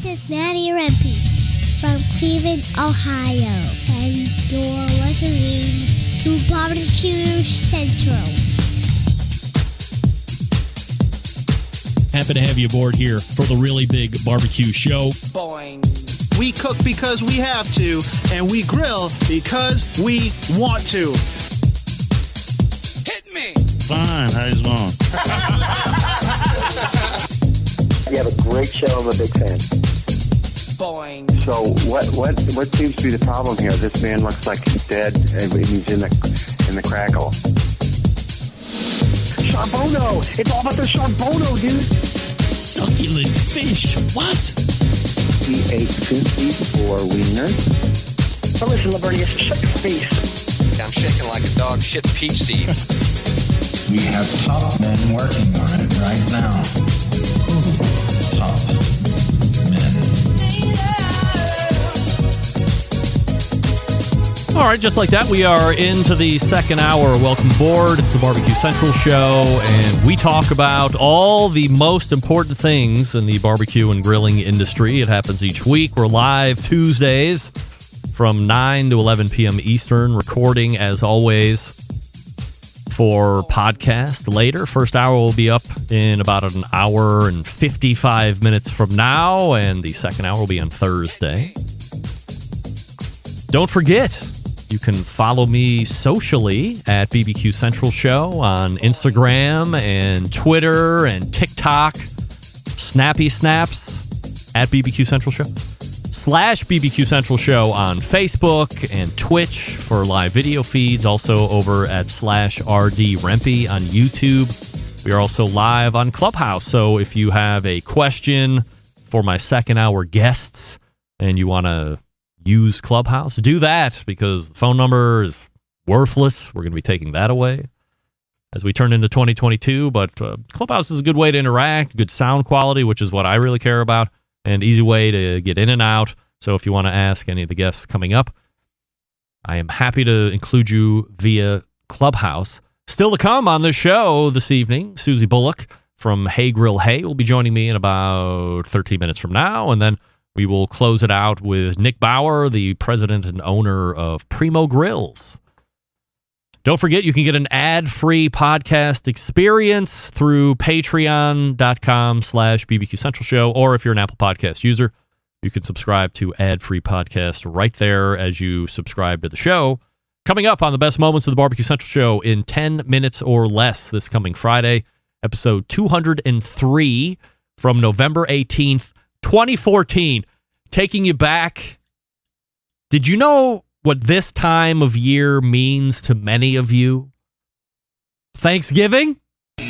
This is Maddie Rempe from Cleveland, Ohio, and you're listening to Barbecue Central. Happy to have you aboard here for the really big barbecue show. Boing. We cook because we have to, and we grill because we want to. Hit me! Fine, how you doing? You have a great show. I'm a big fan. Boing. So what seems to be the problem here? This man looks like he's dead, and he's in the crackle. Charbono! It's all about the charbono, dude! Succulent fish. What? He ate 54 wieners. But listen, Lavernius, shut your face. I'm shaking like a dog shit peach seeds. We have top men working on it right now. Top men. All right, just like that, we are into the second hour. Welcome aboard. It's the Barbecue Central Show, and we talk about all the most important things in the barbecue and grilling industry. It happens each week. We're live Tuesdays from 9 to 11 p.m. Eastern, recording, as always, for podcast later. First hour will be up in about an hour and 55 minutes from now, and the second hour will be on Thursday. Don't forget, you can follow me socially at BBQ Central Show on Instagram and Twitter and TikTok. Snappy Snaps at BBQ Central Show. /BBQ Central Show on Facebook and Twitch for live video feeds. Also over at /RD Rempe on YouTube. We are also live on Clubhouse. So if you have a question for my second hour guests and you want to use Clubhouse, do that, because the phone number is worthless. We're going to be taking that away as we turn into 2022. But Clubhouse is a good way to interact, good sound quality, which is what I really care about, and easy way to get in and out. So if you want to ask any of the guests coming up, I am happy to include you via Clubhouse. Still to come on this show this evening, Susie Bulloch from Hey Grill Hey will be joining me in about 13 minutes from now, and then we will close it out with Nick Bauer, the president and owner of Primo Grills. Don't forget, you can get an ad-free podcast experience through patreon.com/BBQ Central Show, or if you're an Apple Podcast user, you can subscribe to ad-free podcast right there as you subscribe to the show. Coming up on the best moments of the Barbecue Central Show in 10 minutes or less this coming Friday, episode 203 from November 18th, 2014, taking you back. Did you know what this time of year means to many of you? Thanksgiving?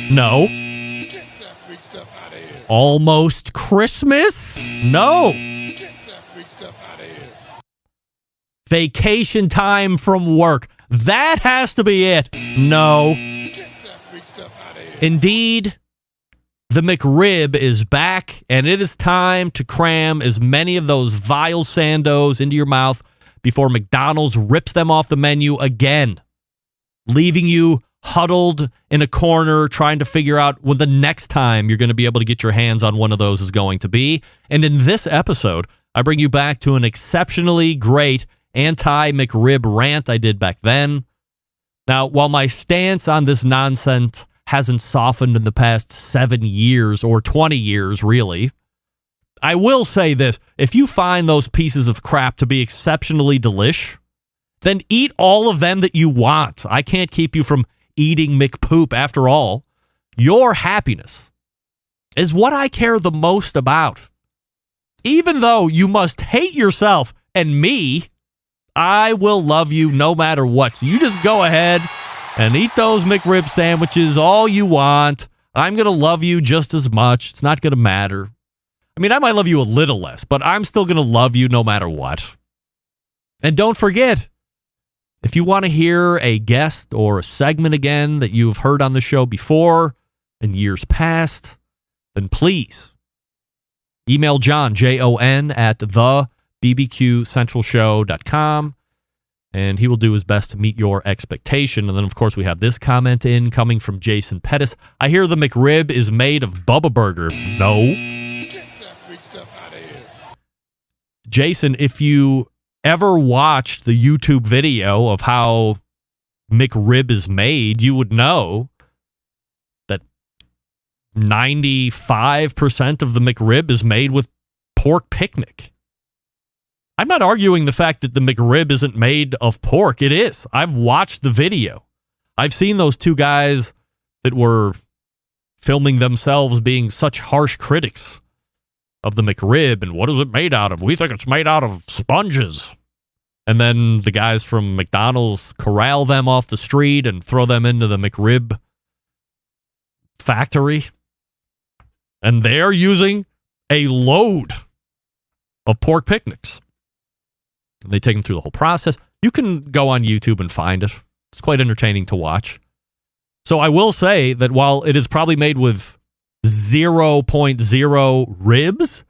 No. Get that big stuff out of here. Almost Christmas? No. Get that big stuff out of here. Vacation time from work? That has to be it. No. Get that big stuff out of here. Indeed, the McRib is back, and it is time to cram as many of those vile sandos into your mouth before McDonald's rips them off the menu again, leaving you huddled in a corner trying to figure out when the next time you're going to be able to get your hands on one of those is going to be. And in this episode, I bring you back to an exceptionally great anti-McRib rant I did back then. Now, while my stance on this nonsense hasn't softened in the past 7 years or 20 years, really, I will say this. If you find those pieces of crap to be exceptionally delish, then eat all of them that you want. I can't keep you from eating McPoop. After all, your happiness is what I care the most about. Even though you must hate yourself and me, I will love you no matter what. So you just go ahead and eat those McRib sandwiches all you want. I'm going to love you just as much. It's not going to matter. I mean, I might love you a little less, but I'm still going to love you no matter what. And don't forget, if you want to hear a guest or a segment again that you've heard on the show before in years past, then please email John, Jon, at thebbqcentralshow.com, and he will do his best to meet your expectation. And then, of course, we have this comment in coming from Jason Pettis. I hear the McRib is made of Bubba Burger. No. Get that big stuff out of here. Jason, if you ever watched the YouTube video of how McRib is made, you would know that 95% of the McRib is made with pork picnic. I'm not arguing the fact that the McRib isn't made of pork. It is. I've watched the video. I've seen those two guys that were filming themselves being such harsh critics of the McRib and what is it made out of? We think it's made out of sponges. And then the guys from McDonald's corral them off the street and throw them into the McRib factory. And they're using a load of pork picnics. And they take them through the whole process. You can go on YouTube and find it. It's quite entertaining to watch. So I will say that while it is probably made with 0.0 ribs,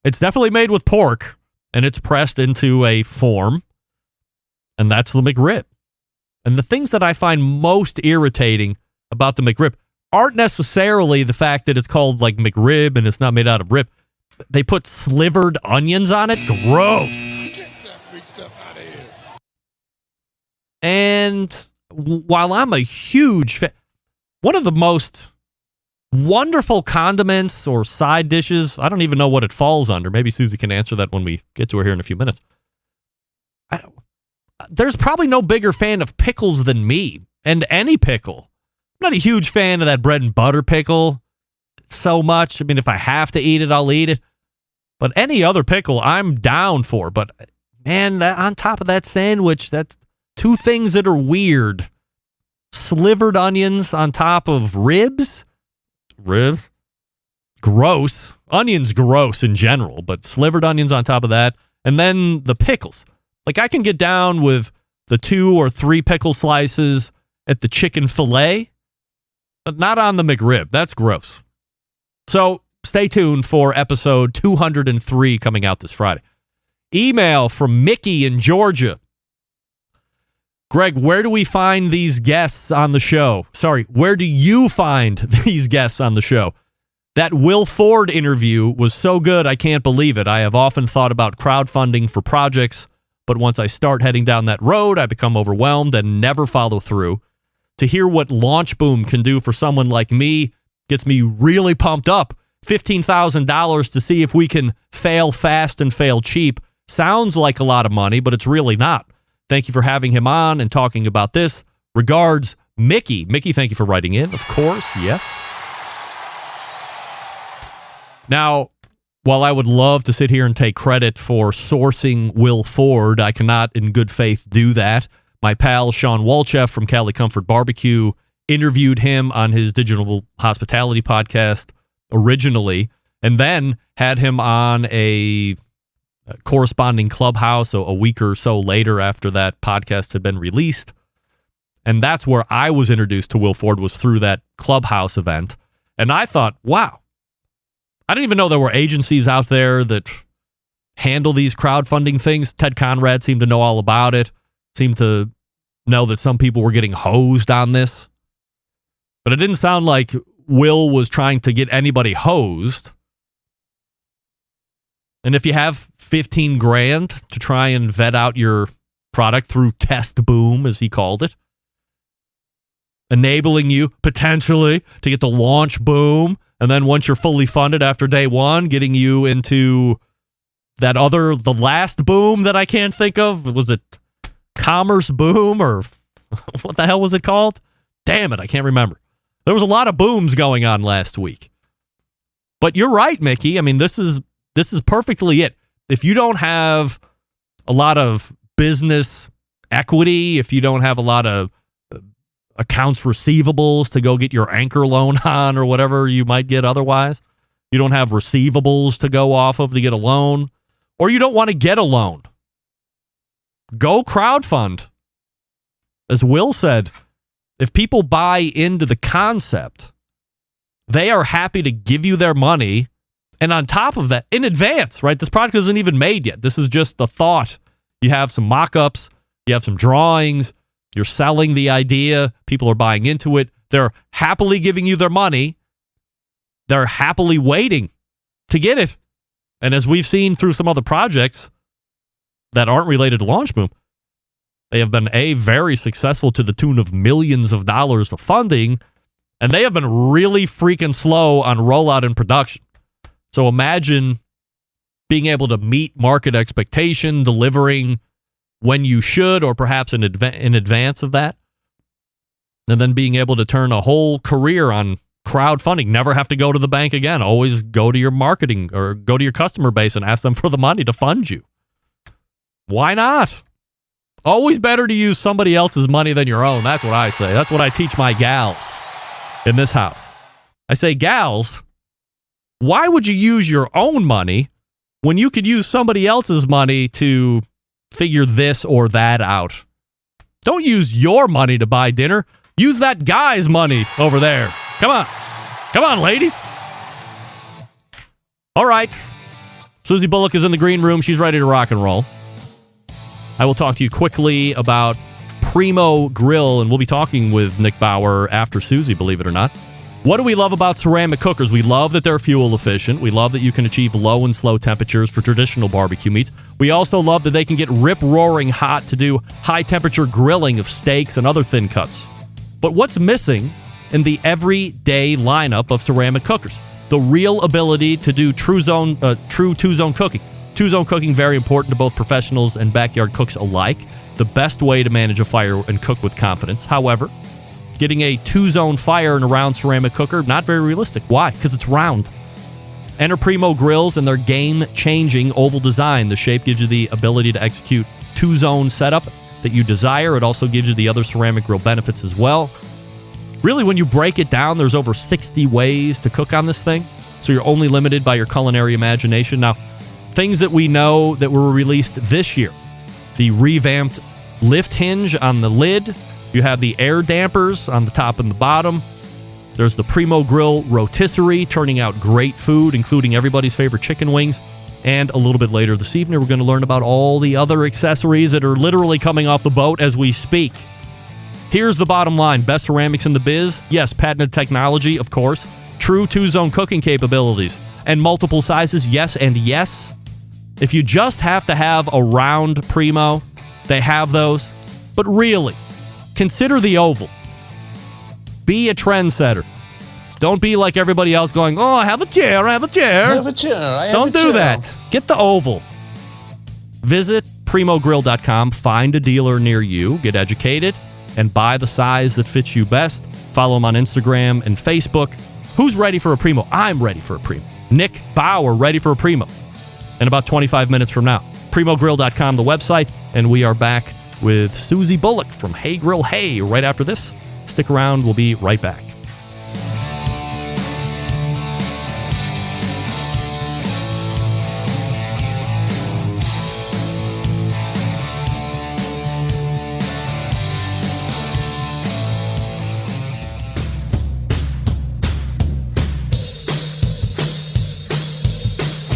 it's definitely made with pork, and it's pressed into a form, and that's the McRib. And the things that I find most irritating about the McRib aren't necessarily the fact that it's called like McRib and it's not made out of rib. They put slivered onions on it. Gross. Get that free stuff out of here. And while I'm a huge fan, one of the most wonderful condiments or side dishes, I don't even know what it falls under. Maybe Susie can answer that when we get to her here in a few minutes. There's probably no bigger fan of pickles than me, and any pickle. I'm not a huge fan of that bread and butter pickle so much. I mean, if I have to eat it, I'll eat it. But any other pickle, I'm down for. But man, that, on top of that sandwich, that's two things that are weird. Slivered onions on top of ribs. Ribs? Gross. Onions gross in general, but slivered onions on top of that. And then the pickles. Like, I can get down with the 2 or 3 pickle slices at the chicken fillet, but not on the McRib. That's gross. So stay tuned for episode 203 coming out this Friday. Email from Mickey in Georgia. Greg, where do we find these guests on the show? Sorry, where do you find these guests on the show? That Will Ford interview was so good, I can't believe it. I have often thought about crowdfunding for projects, but once I start heading down that road, I become overwhelmed and never follow through. To hear what Launch Boom can do for someone like me gets me really pumped up. $15,000 to see if we can fail fast and fail cheap. Sounds like a lot of money, but it's really not. Thank you for having him on and talking about this. Regards, Mickey. Mickey, thank you for writing in. Of course, yes. Now, while I would love to sit here and take credit for sourcing Will Ford, I cannot in good faith do that. My pal Sean Walchef from Cali Comfort Barbecue interviewed him on his digital hospitality podcast originally, and then had him on a corresponding Clubhouse a week or so later after that podcast had been released. And that's where I was introduced to Will Ford, was through that Clubhouse event. And I thought, wow, I didn't even know there were agencies out there that handle these crowdfunding things. Ted Conrad seemed to know all about it, seemed to know that some people were getting hosed on this. But it didn't sound like Will was trying to get anybody hosed. And if you have 15 grand to try and vet out your product through Test Boom, as he called it, enabling you potentially to get the Launch Boom, and then once you're fully funded after day one, getting you into that the last boom that I can't think of. Was it Commerce Boom, or what the hell was it called? Damn it, I can't remember. There was a lot of booms going on last week. But you're right, Mickey. I mean, this is perfectly it. If you don't have a lot of business equity, if you don't have a lot of accounts receivables to go get your anchor loan on or whatever you might get otherwise, you don't have receivables to go off of to get a loan, or you don't want to get a loan, go crowdfund. As Will said, if people buy into the concept, they are happy to give you their money. And on top of that, in advance, right? This product isn't even made yet. This is just the thought. You have some mock-ups. You have some drawings. You're selling the idea. People are buying into it. They're happily giving you their money. They're happily waiting to get it. And as we've seen through some other projects that aren't related to Launch Boom, they have been very successful to the tune of millions of dollars of funding, and they have been really freaking slow on rollout and production. So imagine being able to meet market expectation, delivering when you should, or perhaps in advance of that, and then being able to turn a whole career on crowdfunding. Never have to go to the bank again. Always go to your marketing or go to your customer base and ask them for the money to fund you. Why not? Always better to use somebody else's money than your own. That's what I say. That's what I teach my gals in this house. I say, gals, why would you use your own money when you could use somebody else's money to figure this or that out? Don't use your money to buy dinner. Use that guy's money over there. Come on. Come on, ladies. All right. Susie Bulloch is in the green room. She's ready to rock and roll. I will talk to you quickly about Primo Grill, and we'll be talking with Nick Bauer after Susie, believe it or not. What do we love about ceramic cookers? We love that they're fuel efficient. We love that you can achieve low and slow temperatures for traditional barbecue meats. We also love that they can get rip-roaring hot to do high-temperature grilling of steaks and other thin cuts. But what's missing in the everyday lineup of ceramic cookers? The real ability to do true two-zone cooking. Two-zone cooking, very important to both professionals and backyard cooks alike. The best way to manage a fire and cook with confidence. However, getting a two-zone fire in a round ceramic cooker, not very realistic. Why? Because it's round. Enter Primo Grills and their game-changing oval design. The shape gives you the ability to execute two-zone setup that you desire. It also gives you the other ceramic grill benefits as well. Really, when you break it down, there's over 60 ways to cook on this thing, so you're only limited by your culinary imagination. Now, things that we know that were released this year: the revamped lift hinge on the lid. You have the air dampers on the top and the bottom. There's the Primo Grill rotisserie, turning out great food, including everybody's favorite chicken wings. And a little bit later this evening, we're going to learn about all the other accessories that are literally coming off the boat as we speak. Here's the bottom line. Best ceramics in the biz? Yes, patented technology, of course. True two-zone cooking capabilities. And multiple sizes? Yes and yes. If you just have to have a round Primo, they have those. But really, consider the oval. Be a trendsetter. Don't be like everybody else going, oh, I have a chair, I have a chair. I have a chair. I have Don't a do chair. that. Get the oval. Visit primogrill.com. Find a dealer near you. Get educated and buy the size that fits you best. Follow them on Instagram and Facebook. Who's ready for a Primo? I'm ready for a Primo. Nick Bauer, ready for a Primo. In about 25 minutes from now. Primogrill.com, the website. And we are back with Susie Bulloch from Hey Grill Hey right after this. Stick around. We'll be right back.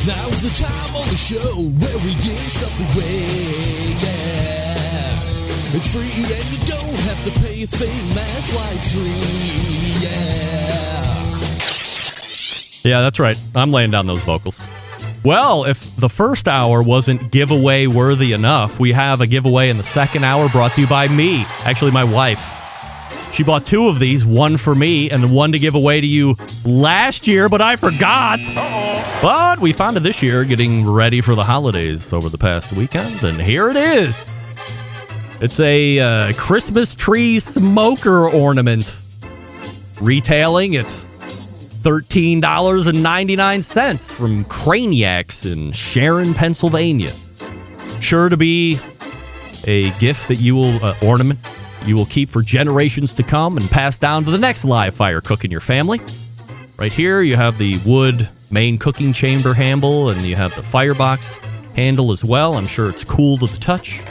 Now's the time on the show where we give stuff away, yeah. It's free and you don't have to pay a thing, that's why it's free, yeah. Yeah, that's right. I'm laying down those vocals. Well, if the first hour wasn't giveaway worthy enough, we have a giveaway in the second hour brought to you by me. Actually, my wife. She bought two of these, one for me and one to give away to you last year, but I forgot. But we found it this year, getting ready for the holidays over the past weekend, and here it is. It's a Christmas tree smoker ornament, retailing at $13.99 from Craniacs in Sharon, Pennsylvania. Sure to be a gift that you will ornament. You will keep for generations to come and pass down to the next live fire cook in your family. Right here, you have the wood main cooking chamber handle, and you have the firebox handle as well. I'm sure it's cool to the touch.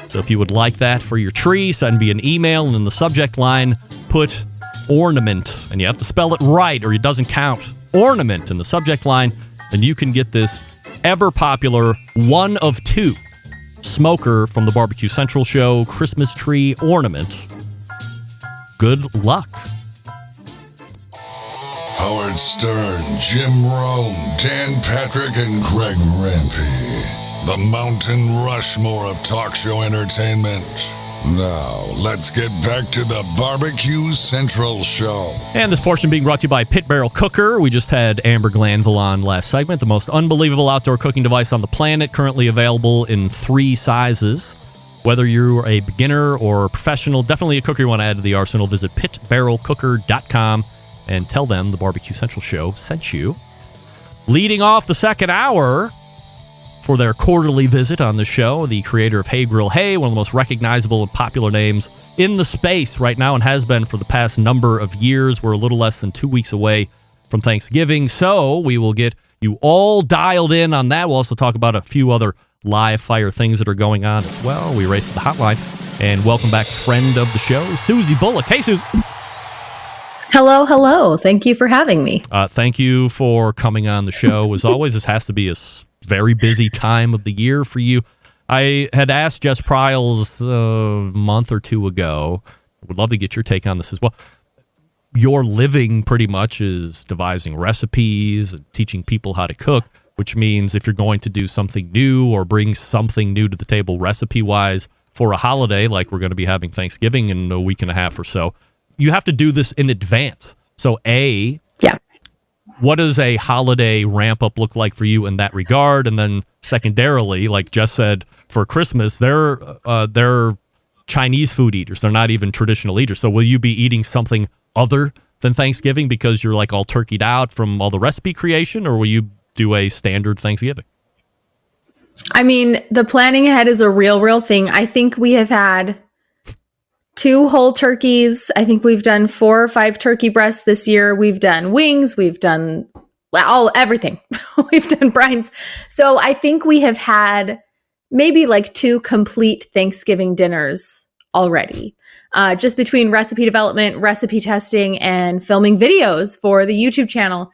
So if you would like that for your tree, send me an email, and in the subject line, put ornament. And you have to spell it right, or it doesn't count. Ornament in the subject line, and you can get this ever-popular one of two smoker from the Barbecue Central show, Christmas tree ornament. Good luck. Howard Stern, Jim Rome, Dan Patrick, and Greg Rempe. The Mountain Rushmore of talk show entertainment. Now, let's get back to the Barbecue Central Show. And this portion being brought to you by Pit Barrel Cooker. We just had Amber Glanville on last segment, the most unbelievable outdoor cooking device on the planet, currently available in 3 sizes. Whether you're a beginner or a professional, definitely a cooker you want to add to the arsenal, visit pitbarrelcooker.com and tell them the Barbecue Central Show sent you. Leading off the second hour for their quarterly visit on the show, the creator of Hey Grill Hey, one of the most recognizable and popular names in the space right now and has been for the past number of years. We're a little less than 2 weeks away from Thanksgiving, so we will get you all dialed in on that. We'll also talk about a few other live fire things that are going on as well. We race to the hotline and welcome back friend of the show, Susie Bulloch. Hey, Susie. Hello. Thank you for having me. Thank you for coming on the show. As always, this has to be a very busy time of the year for you. I had asked Jess Pryles a month or 2 ago. Would love to get your take on this as well. Your living pretty much is devising recipes and teaching people how to cook, which means if you're going to do something new or bring something new to the table recipe-wise for a holiday, like we're going to be having Thanksgiving in a week and a half or so, you have to do this in advance. So, what does a holiday ramp-up look like for you in that regard? And then secondarily, like Jess said, for Christmas, they're Chinese food eaters. They're not even traditional eaters. So will you be eating something other than Thanksgiving because you're like all turkeyed out from all the recipe creation, or will you do a standard Thanksgiving? I mean, the planning ahead is a real thing. I think we have had 2 whole turkeys. I think we've done 4 or 5 turkey breasts this year. We've done wings. We've done everything. We've done brines. So I think we have had maybe like 2 complete Thanksgiving dinners already. Just between recipe development, recipe testing, and filming videos for the YouTube channel.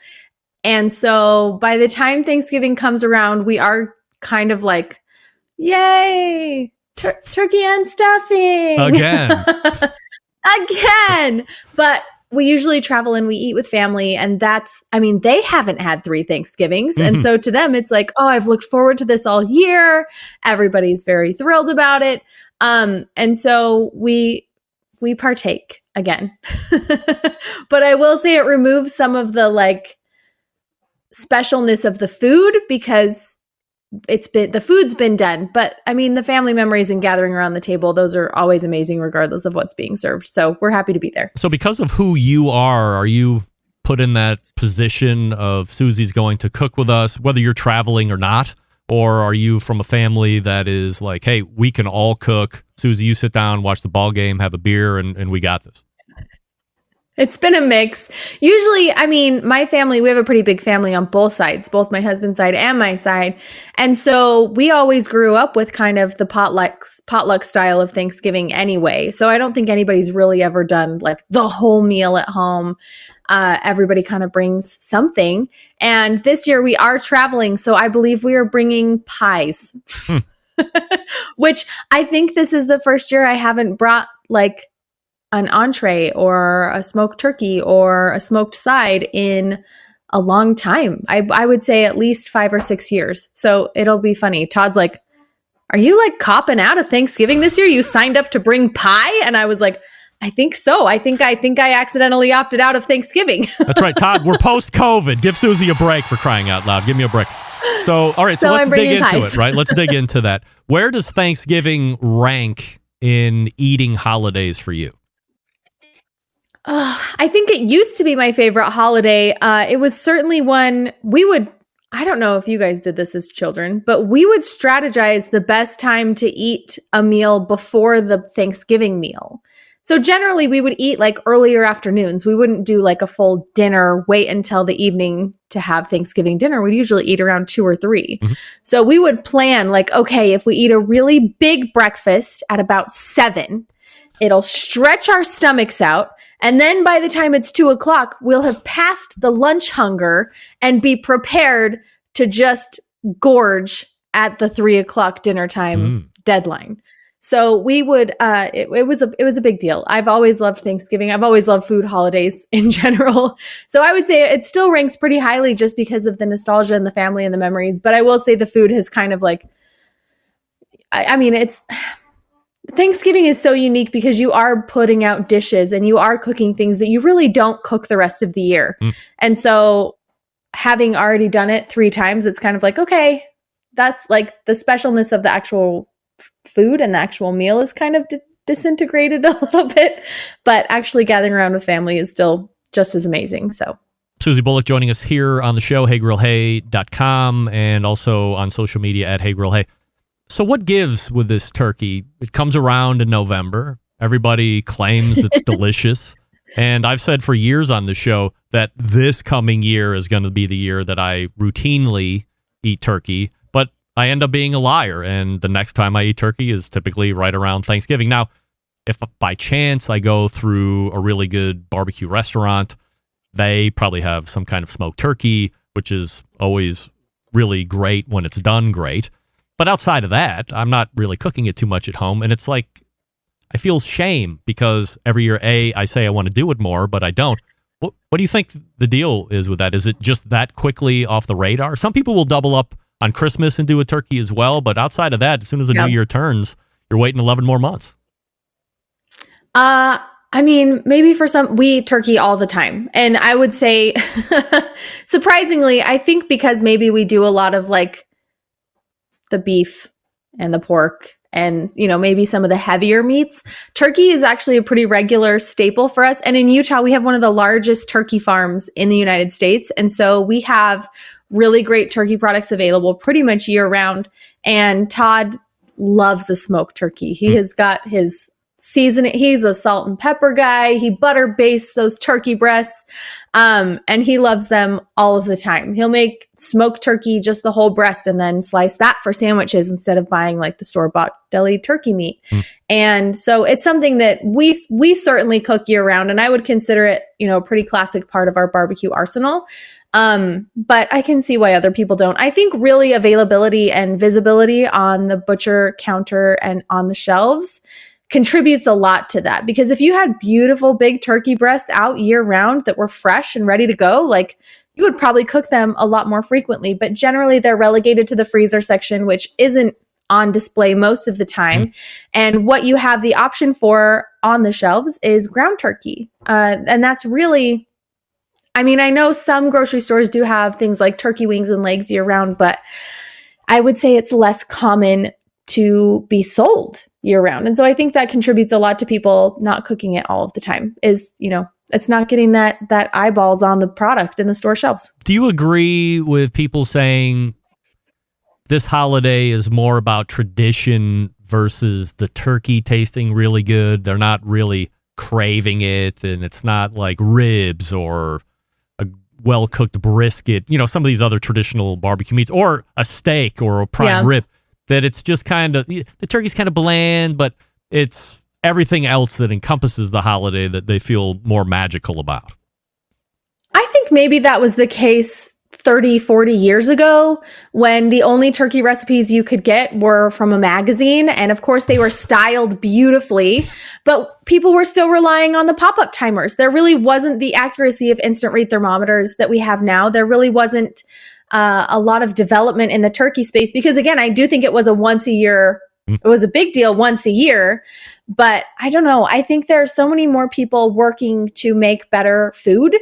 And so by the time Thanksgiving comes around, we are kind of like, yay, turkey and stuffing. Again. But we usually travel and we eat with family. And they haven't had 3 Thanksgivings. Mm-hmm. And so to them, it's like, oh, I've looked forward to this all year. Everybody's very thrilled about it. And so we partake again. But I will say it removes some of the like specialness of the food because the food's been done. But I mean, the family memories and gathering around the table, those are always amazing regardless of what's being served. So we're happy to be there. So because of who you are you put in that position of Susie's going to cook with us, whether you're traveling or not? Or are you from a family that is like, hey, we can all cook. Susie, you sit down, watch the ball game, have a beer, and we got this? It's been a mix. Usually, I mean, my family, we have a pretty big family on both sides, both my husband's side and my side. And so we always grew up with kind of the potluck style of Thanksgiving anyway. So I don't think anybody's really ever done like the whole meal at home. Everybody kind of brings something. And this year we are traveling. So I believe we are bringing pies, which I think this is the first year I haven't brought like an entree or a smoked turkey or a smoked side in a long time. I would say at least 5 or 6 years. So it'll be funny. Todd's like, are you like copping out of Thanksgiving this year? You signed up to bring pie? And I was like, I think so. I think I accidentally opted out of Thanksgiving. That's right, Todd. We're post-COVID. Give Susie a break for crying out loud. Give me a break. So, all right. So let's dig into pies. it, right? Let's dig into that. Where does Thanksgiving rank in eating holidays for you? I think it used to be my favorite holiday. It was certainly one I don't know if you guys did this as children, but we would strategize the best time to eat a meal before the Thanksgiving meal. So generally we would eat like earlier afternoons. We wouldn't do like a full dinner, wait until the evening to have Thanksgiving dinner. We'd usually eat around 2 or 3. Mm-hmm. So we would plan like, okay, if we eat a really big breakfast at about 7, it'll stretch our stomachs out. And then by the time it's 2:00, we'll have passed the lunch hunger and be prepared to just gorge at the 3:00 dinner time deadline. So we would, it was a big deal. I've always loved Thanksgiving. I've always loved food holidays in general. So I would say it still ranks pretty highly just because of the nostalgia and the family and the memories. But I will say the food has kind of like, I mean, Thanksgiving is so unique because you are putting out dishes and you are cooking things that you really don't cook the rest of the year. And so having already done it 3 times, it's kind of like, okay, that's like the specialness of the actual food and the actual meal is kind of disintegrated a little bit, but actually gathering around with family is still just as amazing. So Susie Bulloch joining us here on the show, heygrillhey.com, and also on social media at heygrillhey. So what gives with this turkey? It comes around in November. Everybody claims it's delicious. And I've said for years on the show that this coming year is going to be the year that I routinely eat turkey. But I end up being a liar, and the next time I eat turkey is typically right around Thanksgiving. Now, if by chance I go through a really good barbecue restaurant, they probably have some kind of smoked turkey, which is always really great when it's done great. But outside of that, I'm not really cooking it too much at home, and it's like I feel shame because every year, I say I want to do it more, but I don't. What do you think the deal is with that? Is it just that quickly off the radar? Some people will double up on Christmas and do a turkey as well, but outside of that, as soon as the new year turns, you're waiting 11 more months. I mean, maybe for some, we eat turkey all the time. And I would say, surprisingly, I think because maybe we do a lot of like the beef and the pork and, you know, maybe some of the heavier meats, turkey is actually a pretty regular staple for us. And in Utah, we have one of the largest turkey farms in the United States. And so we have really great turkey products available pretty much year round. And Todd loves a smoked turkey. He has got his seasoning. He's a salt and pepper guy. He butter bastes those turkey breasts. And he loves them all of the time. He'll make smoked turkey, just the whole breast, and then slice that for sandwiches instead of buying like the store-bought deli turkey meat. And so it's something that we certainly cook year round, and I would consider it, you know, a pretty classic part of our barbecue arsenal. But I can see why other people don't. I think really availability and visibility on the butcher counter and on the shelves contributes a lot to that, because if you had beautiful big turkey breasts out year round that were fresh and ready to go, like you would probably cook them a lot more frequently, but generally they're relegated to the freezer section, which isn't on display most of the time. And what you have the option for on the shelves is ground turkey. And that's really, I mean, I know some grocery stores do have things like turkey wings and legs year round, but I would say it's less common to be sold year round. And so I think that contributes a lot to people not cooking it all of the time is, you know, it's not getting that eyeballs on the product in the store shelves. Do you agree with people saying this holiday is more about tradition versus the turkey tasting really good? They're not really craving it, and it's not like ribs or a well-cooked brisket, you know, some of these other traditional barbecue meats, or a steak or a prime rib. That it's just kind of, the turkey's kind of bland, but it's everything else that encompasses the holiday that they feel more magical about. I think maybe that was the case 30, 40 years ago when the only turkey recipes you could get were from a magazine. And of course, they were styled beautifully, but people were still relying on the pop-up timers. There really wasn't the accuracy of instant read thermometers that we have now. There really wasn't a lot of development in the turkey space, because again, I do think it was a once a year, it was a big deal once a year, but I don't know. I think there are so many more people working to make better food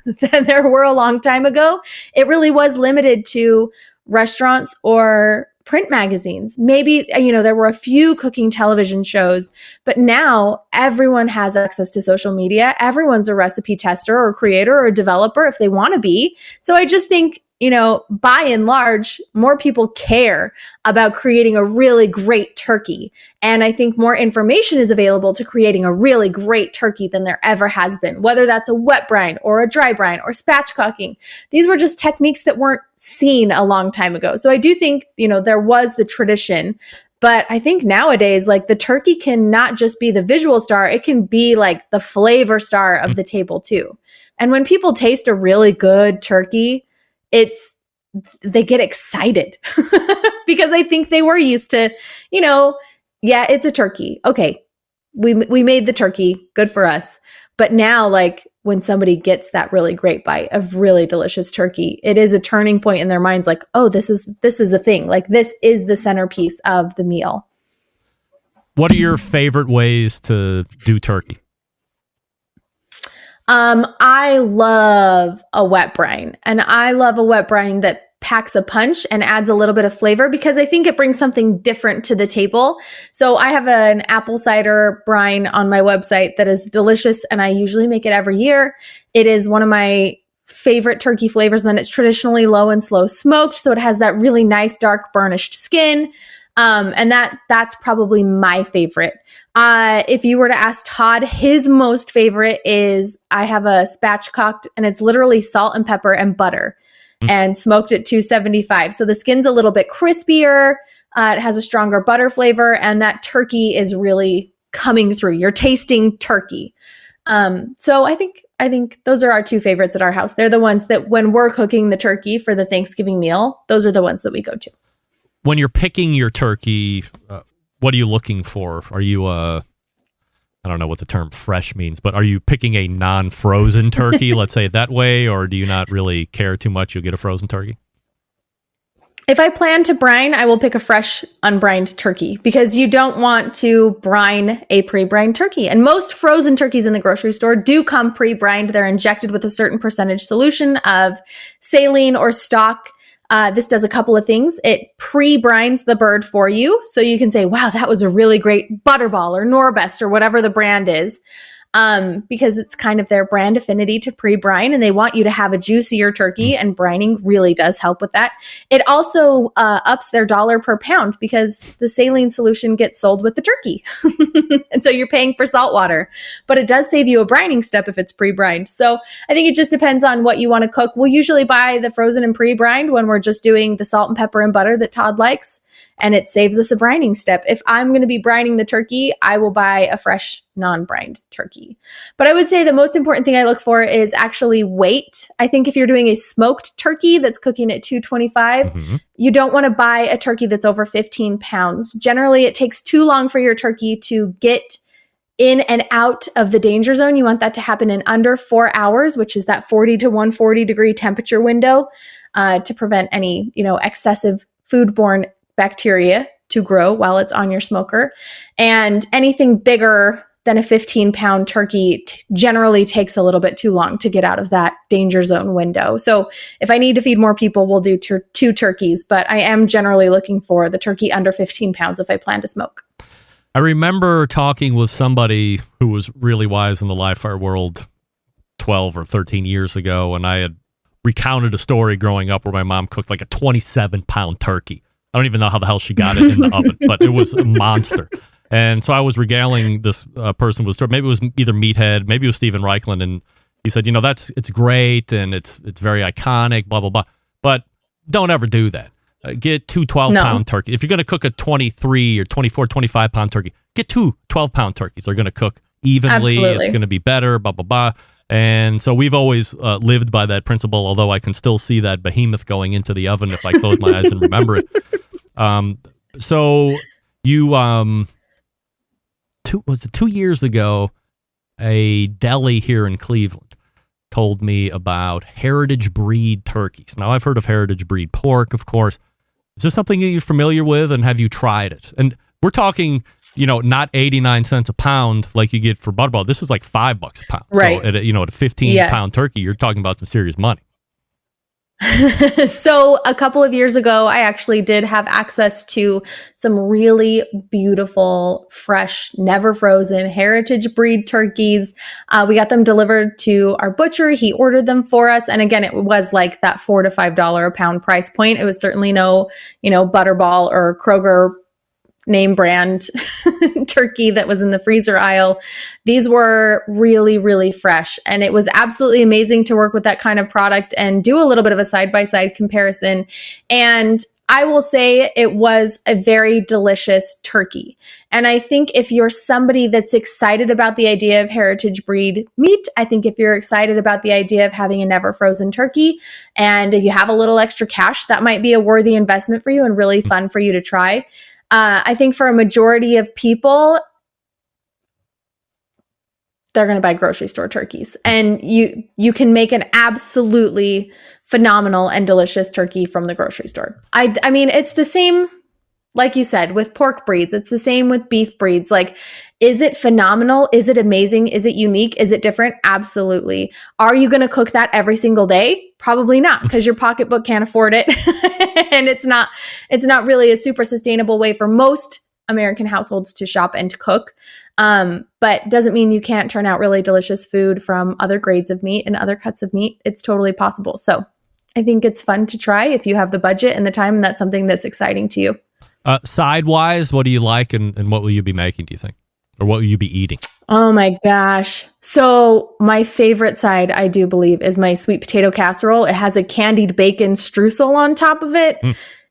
than there were a long time ago. It really was limited to restaurants or print magazines. Maybe, you know, there were a few cooking television shows, but now everyone has access to social media. Everyone's a recipe tester or creator or developer if they want to be. So I just think, you know, by and large, more people care about creating a really great turkey. And I think more information is available to creating a really great turkey than there ever has been, whether that's a wet brine or a dry brine or spatchcocking. These were just techniques that weren't seen a long time ago. So I do think, you know, there was the tradition, but I think nowadays, like the turkey can not just be the visual star, it can be like the flavor star of the table too. And when people taste a really good turkey, they get excited because I think they were used to, you know, yeah, it's a turkey. Okay. We made the turkey. Good for us. But now, like, when somebody gets that really great bite of really delicious turkey, it is a turning point in their minds. Like, oh, this is a thing. Like, this is the centerpiece of the meal. What are your favorite ways to do turkey? I love a wet brine, and I love a wet brine that packs a punch and adds a little bit of flavor because I think it brings something different to the table. So I have an apple cider brine on my website that is delicious, and I usually make it every year. It is one of my favorite turkey flavors, and then it's traditionally low and slow smoked, so it has that really nice dark burnished skin. And that's probably my favorite. If you were to ask Todd, his most favorite is I have a spatchcocked, and it's literally salt and pepper and butter and smoked at 275. So the skin's a little bit crispier. It has a stronger butter flavor, and that turkey is really coming through. You're tasting turkey. So I think those are our two favorites at our house. They're the ones that when we're cooking the turkey for the Thanksgiving meal, those are the ones that we go to. When you're picking your turkey, what are you looking for? Are you, I don't know what the term fresh means, but are you picking a non-frozen turkey, let's say it that way, or do you not really care too much? You'll get a frozen turkey? If I plan to brine, I will pick a fresh, unbrined turkey because you don't want to brine a pre-brined turkey. And most frozen turkeys in the grocery store do come pre-brined. They're injected with a certain percentage solution of saline or stock. This does a couple of things. It pre-brines the bird for you. So you can say, wow, that was a really great Butterball or Norbest or whatever the brand is. Because it's kind of their brand affinity to pre-brine, and they want you to have a juicier turkey, and brining really does help with that. It also ups their dollar per pound because the saline solution gets sold with the turkey. And so you're paying for salt water, but it does save you a brining step if it's pre-brined. So I think it just depends on what you want to cook. We'll usually buy the frozen and pre-brined when we're just doing the salt and pepper and butter that Todd likes, and it saves us a brining step. If I'm going to be brining the turkey, I will buy a fresh, non-brined turkey. But I would say the most important thing I look for is actually weight. I think if you're doing a smoked turkey that's cooking at 225, you don't want to buy a turkey that's over 15 pounds. Generally, it takes too long for your turkey to get in and out of the danger zone. You want that to happen in under 4 hours, which is that 40 to 140 degree temperature window, to prevent any, excessive foodborne bacteria to grow while it's on your smoker. And anything bigger than a 15-pound turkey generally takes a little bit too long to get out of that danger zone window. So if I need to feed more people, we'll do two turkeys, but I am generally looking for the turkey under 15 pounds if I plan to smoke. I remember talking with somebody who was really wise in the live fire world 12 or 13 years ago, and I had recounted a story growing up where my mom cooked like a 27-pound turkey. I don't even know how the hell she got it in the oven, but it was a monster. And so I was regaling this person with a story. Maybe it was either Meathead, maybe it was Steven Raichlen, and he said, it's great and it's very iconic, blah, blah, blah. But don't ever do that. Get two 12-pound turkeys. If you're going to cook a 23 or 24, 25-pound turkey, get two 12-pound turkeys. They're going to cook evenly. Absolutely. It's going to be better, blah, blah, blah. And so we've always lived by that principle, although I can still see that behemoth going into the oven if I close my eyes and remember it. So you, 2 years ago, a deli here in Cleveland told me about heritage breed turkeys. Now, I've heard of heritage breed pork, of course. Is this something that you're familiar with, and have you tried it? And we're talking, not 89 cents a pound like you get for Butterball. This is like $5 a pound. Right. So at a 15-pound turkey, you're talking about some serious money. So a couple of years ago, I actually did have access to some really beautiful, fresh, never frozen heritage breed turkeys. We got them delivered to our butcher. He ordered them for us. And again, it was like that $4 to $5 a pound price point. It was certainly no, Butterball or Kroger name brand turkey that was in the freezer aisle. These were really, really fresh. And it was absolutely amazing to work with that kind of product and do a little bit of a side-by-side comparison. And I will say it was a very delicious turkey. And I think if you're somebody that's excited about the idea of heritage breed meat, I think if you're excited about the idea of having a never frozen turkey, and if you have a little extra cash, that might be a worthy investment for you and really fun for you to try. I think for a majority of people, they're going to buy grocery store turkeys. And you can make an absolutely phenomenal and delicious turkey from the grocery store. I mean, it's the same, like you said, with pork breeds. It's the same with beef breeds. Like, is it phenomenal? Is it amazing? Is it unique? Is it different? Absolutely. Are you going to cook that every single day? Probably not, because your pocketbook can't afford it. And it's not really a super sustainable way for most American households to shop and to cook. But doesn't mean you can't turn out really delicious food from other grades of meat and other cuts of meat. It's totally possible. So I think it's fun to try if you have the budget and the time, and that's something that's exciting to you. Side-wise, what do you like, and what will you be making, do you think? Or what will you be eating? Oh my gosh. So my favorite side, I do believe, is my sweet potato casserole. It has a candied bacon streusel on top of it.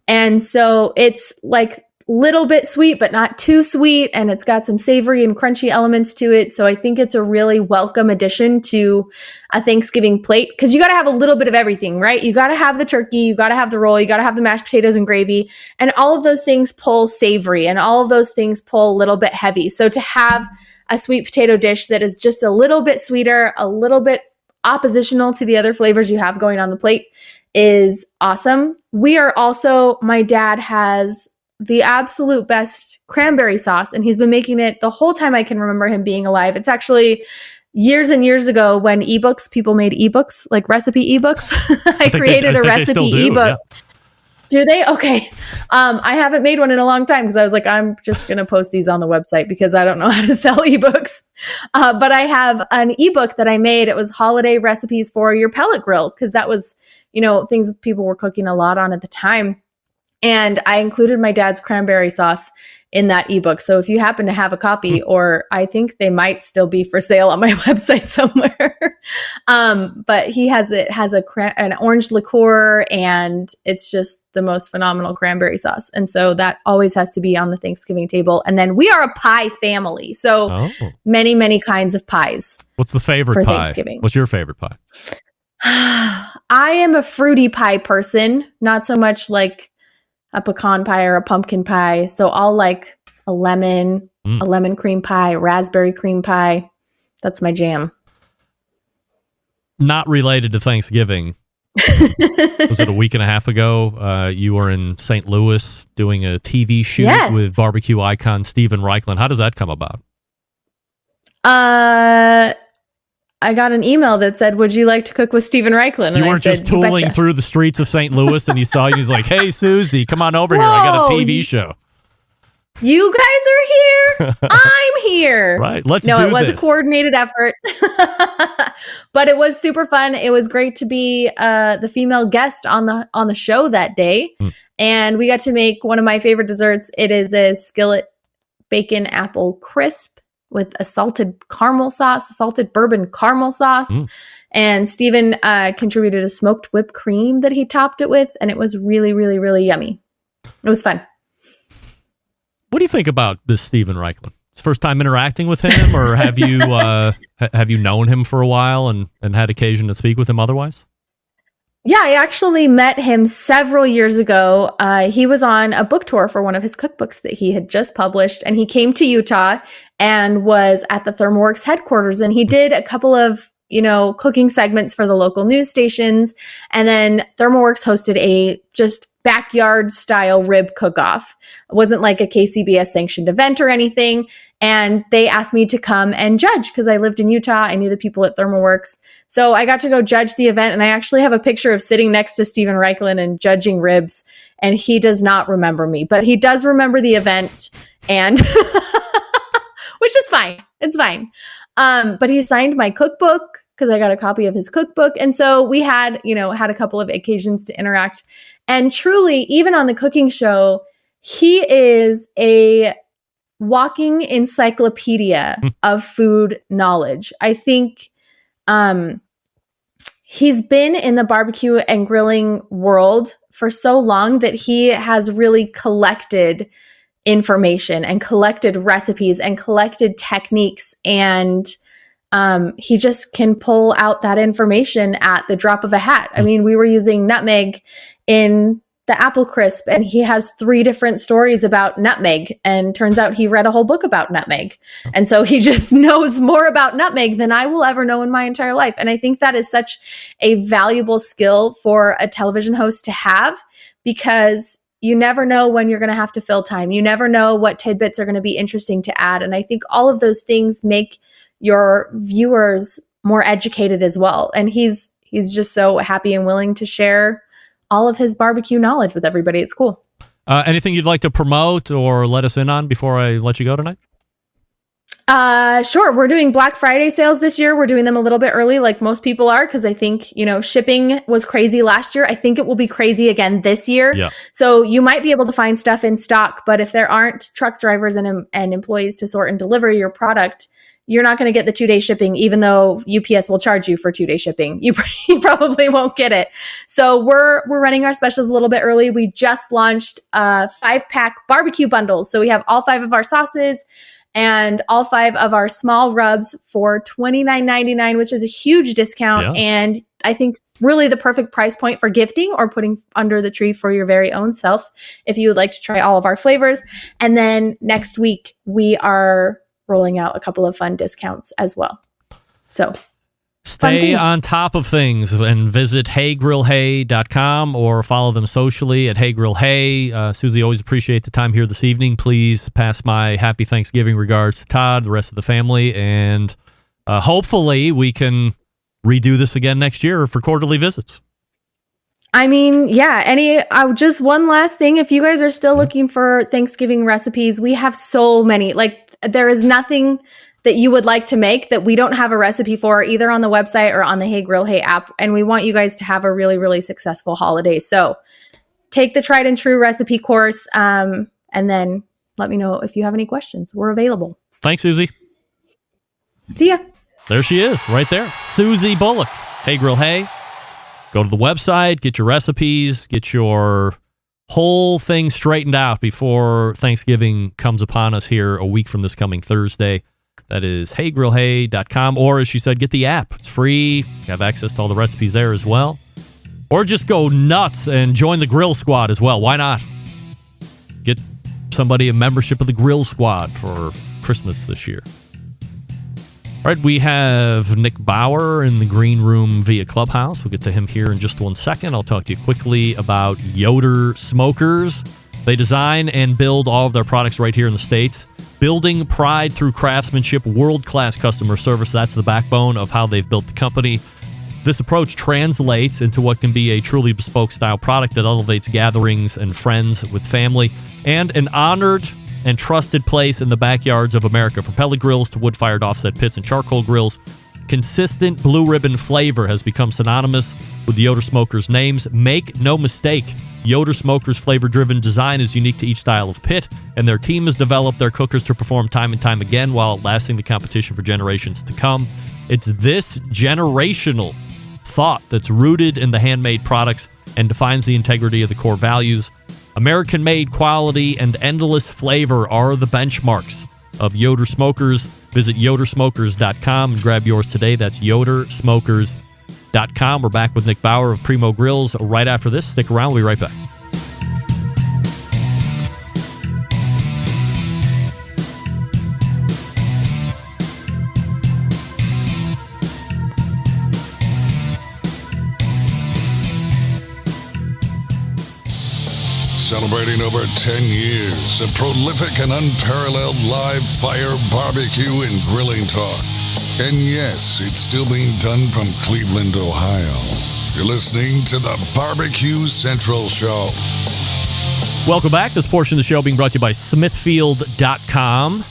And so it's like little bit sweet, but not too sweet. And it's got some savory and crunchy elements to it. So I think it's a really welcome addition to a Thanksgiving plate, because you got to have a little bit of everything, right? You got to have the turkey, you got to have the roll, you got to have the mashed potatoes and gravy, and all of those things pull savory, and all of those things pull a little bit heavy. So to have a sweet potato dish that is just a little bit sweeter, a little bit oppositional to the other flavors you have going on the plate is awesome. My dad has the absolute best cranberry sauce, and he's been making it the whole time I can remember him being alive. It's actually years and years ago when people made ebooks, like recipe ebooks. I created a recipe ebook. Yeah. Do they? Okay. I haven't made one in a long time because I was like, I'm just going to post these on the website because I don't know how to sell ebooks. But I have an ebook that I made. It was holiday recipes for your pellet grill, because that was, things people were cooking a lot on at the time. And I included my dad's cranberry sauce in that ebook. So if you happen to have a copy, or I think they might still be for sale on my website somewhere. But he has an orange liqueur, and it's just the most phenomenal cranberry sauce. And so that always has to be on the Thanksgiving table. And then we are a pie family. So many, many kinds of pies. What's the favorite for pie? Thanksgiving? What's your favorite pie? I am a fruity pie person, not so much like a pecan pie or a pumpkin pie. So I'll like a lemon cream pie, raspberry cream pie. That's my jam. Not related to Thanksgiving. Was it a week and a half ago? You were in St. Louis doing a TV shoot with barbecue icon Steven Raichlen. How does that come about? I got an email that said, "Would you like to cook with Steven Raichlen?" You weren't just tooling through the streets of St. Louis and you saw you. He's like, "Hey, Susie, come on over here. I got a TV show." You guys are here. I'm here. Right. Let's do this. No, it was a coordinated effort. But it was super fun. It was great to be the female guest on the show that day. And we got to make one of my favorite desserts. It is a skillet bacon apple crisp with a salted bourbon caramel sauce. And Steven contributed a smoked whipped cream that he topped it with. And it was really, really, really yummy. It was fun. What do you think about this Steven Raichlen? It's first time interacting with him, or have you known him for a while and had occasion to speak with him otherwise? Yeah, I actually met him several years ago. He was on a book tour for one of his cookbooks that he had just published, and he came to Utah and was at the ThermoWorks headquarters, and he did a couple of, cooking segments for the local news stations. And then ThermoWorks hosted a just backyard style rib cook-off. It wasn't like a KCBS sanctioned event or anything. And they asked me to come and judge because I lived in Utah. I knew the people at ThermoWorks. So I got to go judge the event. And I actually have a picture of sitting next to Steven Raichlen and judging ribs. And he does not remember me, but he does remember the event, and which is fine. It's fine. But he signed my cookbook because I got a copy of his cookbook. And so we had a couple of occasions to interact. And truly, even on the cooking show, he is a walking encyclopedia of food knowledge. I think he's been in the barbecue and grilling world for so long that he has really collected information and collected recipes and collected techniques, and he just can pull out that information at the drop of a hat. I mean, we were using nutmeg in the apple crisp, and he has 3 different stories about nutmeg, and turns out he read a whole book about nutmeg. And so he just knows more about nutmeg than I will ever know in my entire life. And I think that is such a valuable skill for a television host to have, because you never know when you're going to have to fill time. You never know what tidbits are going to be interesting to add. And I think all of those things make your viewers more educated as well. And he's just so happy and willing to share all of his barbecue knowledge with everybody. It's cool. Anything you'd like to promote or let us in on before I let you go tonight? Sure. We're doing Black Friday sales this year. We're doing them a little bit early, like most people are, because I think, shipping was crazy last year. I think it will be crazy again this year. Yeah. So you might be able to find stuff in stock, but if there aren't truck drivers and employees to sort and deliver your product, you're not going to get the 2-day shipping, even though UPS will charge you for 2-day shipping. You probably won't get it. So we're running our specials a little bit early. We just launched 5-pack barbecue bundles. So we have all 5 of our sauces and all 5 of our small rubs for $29.99, which is a huge discount. Yeah. And I think really the perfect price point for gifting or putting under the tree for your very own self, if you would like to try all of our flavors. And then next week, we are rolling out a couple of fun discounts as well. So stay on top of things and visit heygrillhey.com or follow them socially at heygrillhey. Susie, always appreciate the time here this evening. Please pass my happy Thanksgiving regards to Todd, the rest of the family, and hopefully we can redo this again next year for quarterly visits. I mean, yeah, just one last thing. If you guys are still looking for Thanksgiving recipes, we have so many. Like, there is nothing that you would like to make that we don't have a recipe for, either on the website or on the Hey Grill Hey app. And we want you guys to have a really, really successful holiday. So take the tried and true recipe course, and then let me know if you have any questions. We're available. Thanks, Susie. See ya. There she is, right there. Susie Bulloch, Hey Grill Hey. Go to the website, get your recipes, get your whole thing straightened out before Thanksgiving comes upon us here a week from this coming Thursday. That is heygrillhey.com, or as she said, get the app. It's free. You have access to all the recipes there as well. Or just go nuts and join the Grill Squad as well. Why not? Get somebody a membership of the Grill Squad for Christmas this year. All right, we have Nick Bauer in the green room via Clubhouse. We'll get to him here in just one second. I'll talk to you quickly about Yoder Smokers. They design and build all of their products right here in the States. Building pride through craftsmanship, world-class customer service. That's the backbone of how they've built the company. This approach translates into what can be a truly bespoke style product that elevates gatherings and friends with family, and an honored and trusted place in the backyards of America. From pellet grills to wood-fired offset pits and charcoal grills, consistent blue ribbon flavor has become synonymous with the Yoder Smokers' names. Make no mistake, Yoder Smokers' flavor-driven design is unique to each style of pit, and their team has developed their cookers to perform time and time again while outlasting the competition for generations to come. It's this generational thought that's rooted in the handmade products and defines the integrity of the core values. American-made quality and endless flavor are the benchmarks of Yoder Smokers. Visit yodersmokers.com and grab yours today. That's yodersmokers.com. We're back with Nick Bauer of Primo Grills right after this. Stick around. We'll be right back. Celebrating over 10 years of prolific and unparalleled live fire barbecue and grilling talk. And yes, it's still being done from Cleveland, Ohio. You're listening to the Barbecue Central Show. Welcome back. This portion of the show being brought to you by Smithfield.com.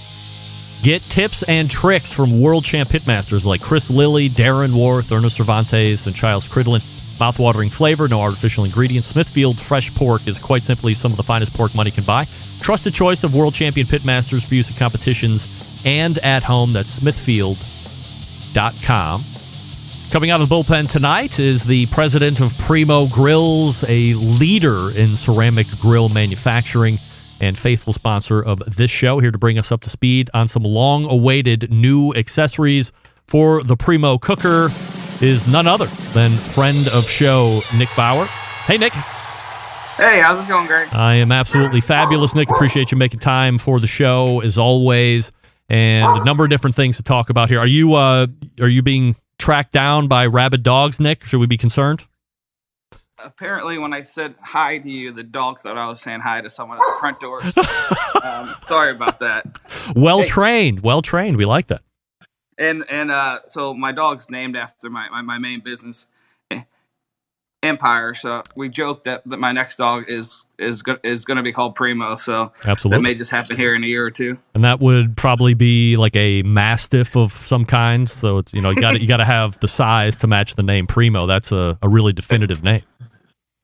Get tips and tricks from world champ pitmasters like Chris Lilly, Darren Worth, Ernesto Cervantes, and Giles Cridlin. Mouth-watering flavor, no artificial ingredients. Smithfield Fresh Pork is quite simply some of the finest pork money can buy. Trusted choice of world champion pitmasters for use at competitions and at home. That's Smithfield.com. Coming out of the bullpen tonight is the president of Primo Grills, a leader in ceramic grill manufacturing and faithful sponsor of this show, here to bring us up to speed on some long-awaited new accessories for the Primo cooker. Is none other than friend of show, Nick Bauer. Hey, Nick. Hey, how's it going, Greg? I am absolutely fabulous, Nick. Appreciate you making time for the show, as always, and a number of different things to talk about here. Are you being tracked down by rabid dogs, Nick? Should we be concerned? Apparently, when I said hi to you, the dog thought I was saying hi to someone at the front door. So, sorry about that. Well trained. We like that. And so my dog's named after my main business, Empire. So we joke that my next dog is going to be called Primo. So absolutely, that may just happen here in a year or two. And that would probably be like a mastiff of some kind. So it's you got to have the size to match the name Primo. That's a really definitive name.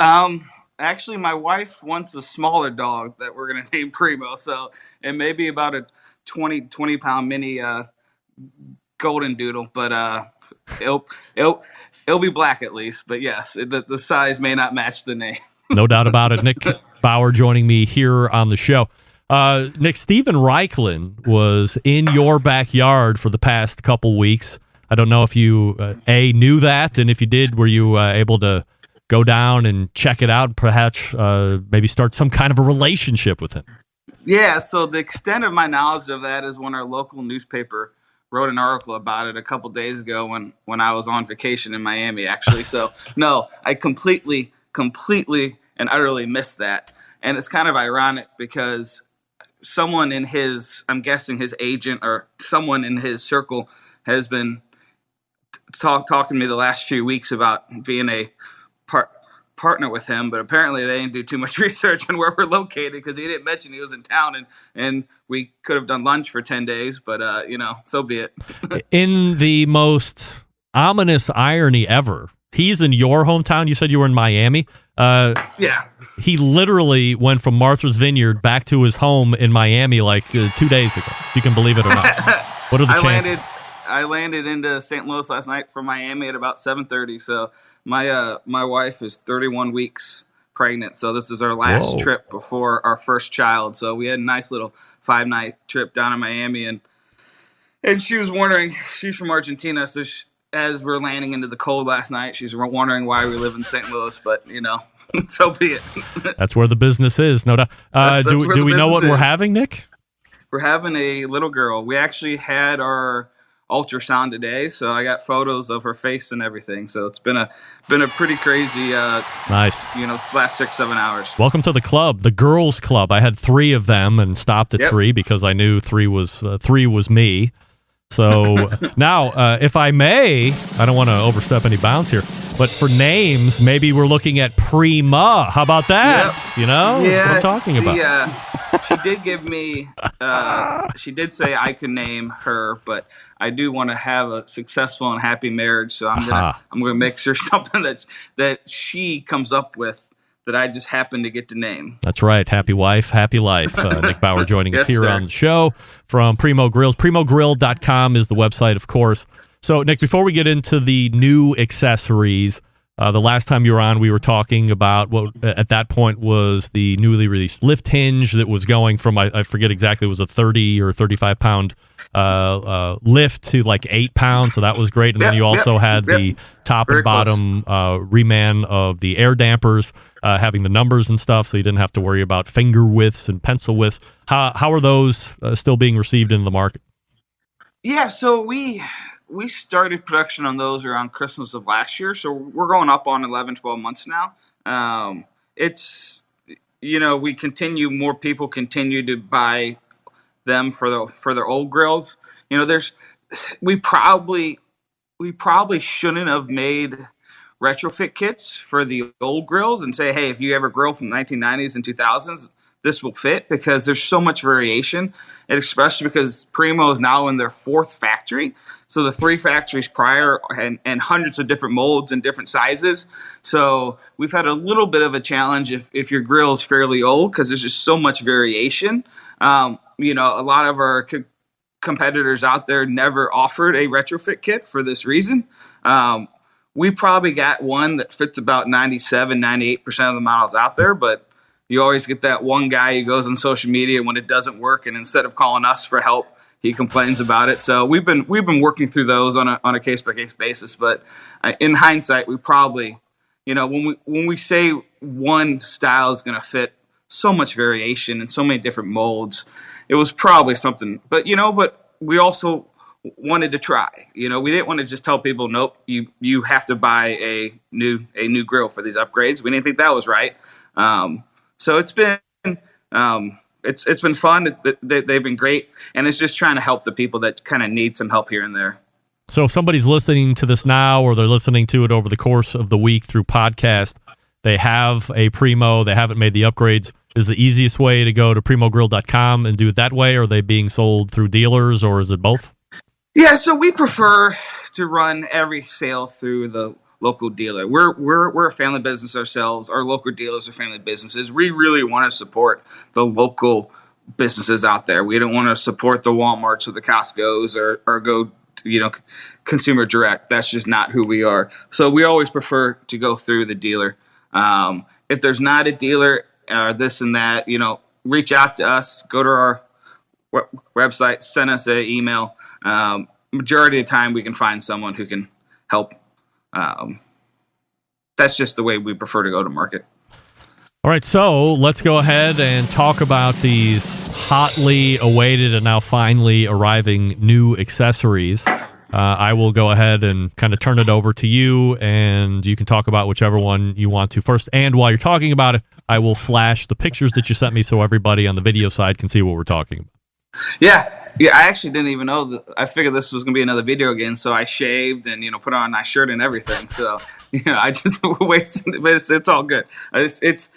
Actually, my wife wants a smaller dog that we're going to name Primo. So it may be about a 20 pound mini golden doodle, but it'll be black at least. But yes, the size may not match the name. No doubt about it. Nick Bauer joining me here on the show. Nick, Steven Raichlen was in your backyard for the past couple weeks. I don't know if you knew that, and if you did, were you able to go down and check it out, and perhaps maybe start some kind of a relationship with him? Yeah, so the extent of my knowledge of that is when our local newspaper wrote an article about it a couple days ago when I was on vacation in Miami, actually. So, no, I completely and utterly missed that. And it's kind of ironic because someone in I'm guessing his agent or someone in his circle has been talking to me the last few weeks about being a partner with him, but apparently they didn't do too much research on where we're located because he didn't mention he was in town, and we could have done lunch for 10 days, but so be it. In the most ominous irony ever, he's in your hometown. You said you were in Miami. Yeah. He literally went from Martha's Vineyard back to his home in Miami like 2 days ago, if you can believe it or not. What are the chances? I landed into St. Louis last night from Miami at about 7:30. So my wife is 31 weeks pregnant. So this is our last trip before our first child. So we had a nice little 5-night trip down in Miami, and she was wondering. She's from Argentina, so as we're landing into the cold last night, she's wondering why we live in St. Louis. But so be it. That's where the business is, no doubt. Do we know what we're having, Nick? We're having a little girl. We actually had our ultrasound today, so I got photos of her face and everything. So it's been a pretty crazy nice last 6-7 hours. Welcome to the club, the girls club. I had 3 of them and stopped at 3 because I knew 3 was me. So now, if I may, I don't want to overstep any bounds here, but for names, maybe we're looking at Prima. How about that? Yep. That's what I'm talking about. She did give me, she did say I could name her, but I do want to have a successful and happy marriage. So I'm gonna make sure something that she comes up with that I just happen to get to name. That's right. Happy wife, happy life. Nick Bauer joining us here on the show from Primo Grills. PrimoGrill.com is the website, of course. So, Nick, before we get into the new accessories, the last time you were on, we were talking about what at that point was the newly released lift hinge that was going from, I forget exactly, it was a 30 or 35 pound lift to like 8 pounds. So that was great. And then you also had the top and bottom reman of the air dampers, having the numbers and stuff. So you didn't have to worry about finger widths and pencil widths. How are those still being received in the market? Yeah, so we started production on those around Christmas of last year. So we're going up on 11, 12 months now. It's, more people continue to buy them for their old grills. We probably shouldn't have made retrofit kits for the old grills and say, hey, if you ever grill from 1990s and 2000s, this will fit, because there's so much variation, and especially because Primo is now in their 4th factory. So the 3 factories prior and hundreds of different molds and different sizes. So we've had a little bit of a challenge if your grill is fairly old, because there's just so much variation. A lot of our competitors out there never offered a retrofit kit for this reason. We probably got one that fits about 97, 98% of the models out there, but you always get that one guy who goes on social media when it doesn't work, and instead of calling us for help, he complains about it. So we've been working through those on a case by case basis. But in hindsight, we probably when we say one style is going to fit so much variation and so many different molds, it was probably something. But we also wanted to try. We didn't want to just tell people, nope, you have to buy a new grill for these upgrades. We didn't think that was right. So it's been it's been fun. They've been great, and it's just trying to help the people that kind of need some help here and there. So if somebody's listening to this now, or they're listening to it over the course of the week through podcast, they have a Primo, they haven't made the upgrades. Is the easiest way to go to primogrill.com and do it that way? Or are they being sold through dealers, or is it both? Yeah, so we prefer to run every sale through the local dealer. We're a family business ourselves. Our local dealers are family businesses. We really want to support the local businesses out there. We don't want to support the Walmarts or the Costco's or go consumer direct. That's just not who we are. So we always prefer to go through the dealer. If there's not a dealer or this and that, reach out to us, go to our website, send us an email. Majority of the time we can find someone who can help. That's just the way we prefer to go to market. All right, so let's go ahead and talk about these hotly awaited and now finally arriving new accessories. I will go ahead and kind of turn it over to you, and you can talk about whichever one you want to first. And while you're talking about it, I will flash the pictures that you sent me so everybody on the video side can see what we're talking about. Yeah. I actually didn't even know that. I figured this was going to be another video again, so I shaved and put on a nice shirt and everything. So I just wasted, but it's all good. It's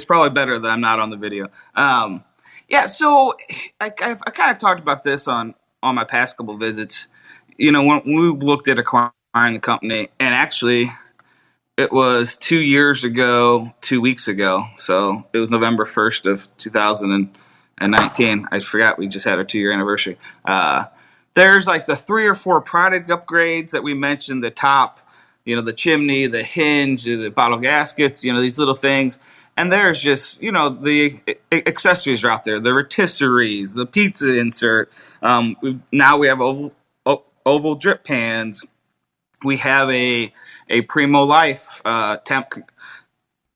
probably better that I'm not on the video. So I kind of talked about this on my past couple visits. When we looked at acquiring the company, and actually it was 2 years ago, 2 weeks ago. So it was November 1st of 2019. I forgot we just had our 2-year anniversary. There's like the 3 or 4 product upgrades that we mentioned, the top, the chimney, the hinge, the bottle gaskets, these little things. And there's just, the accessories are out there, the rotisseries, the pizza insert. Now we have oval drip pans. We have a Primo Life temp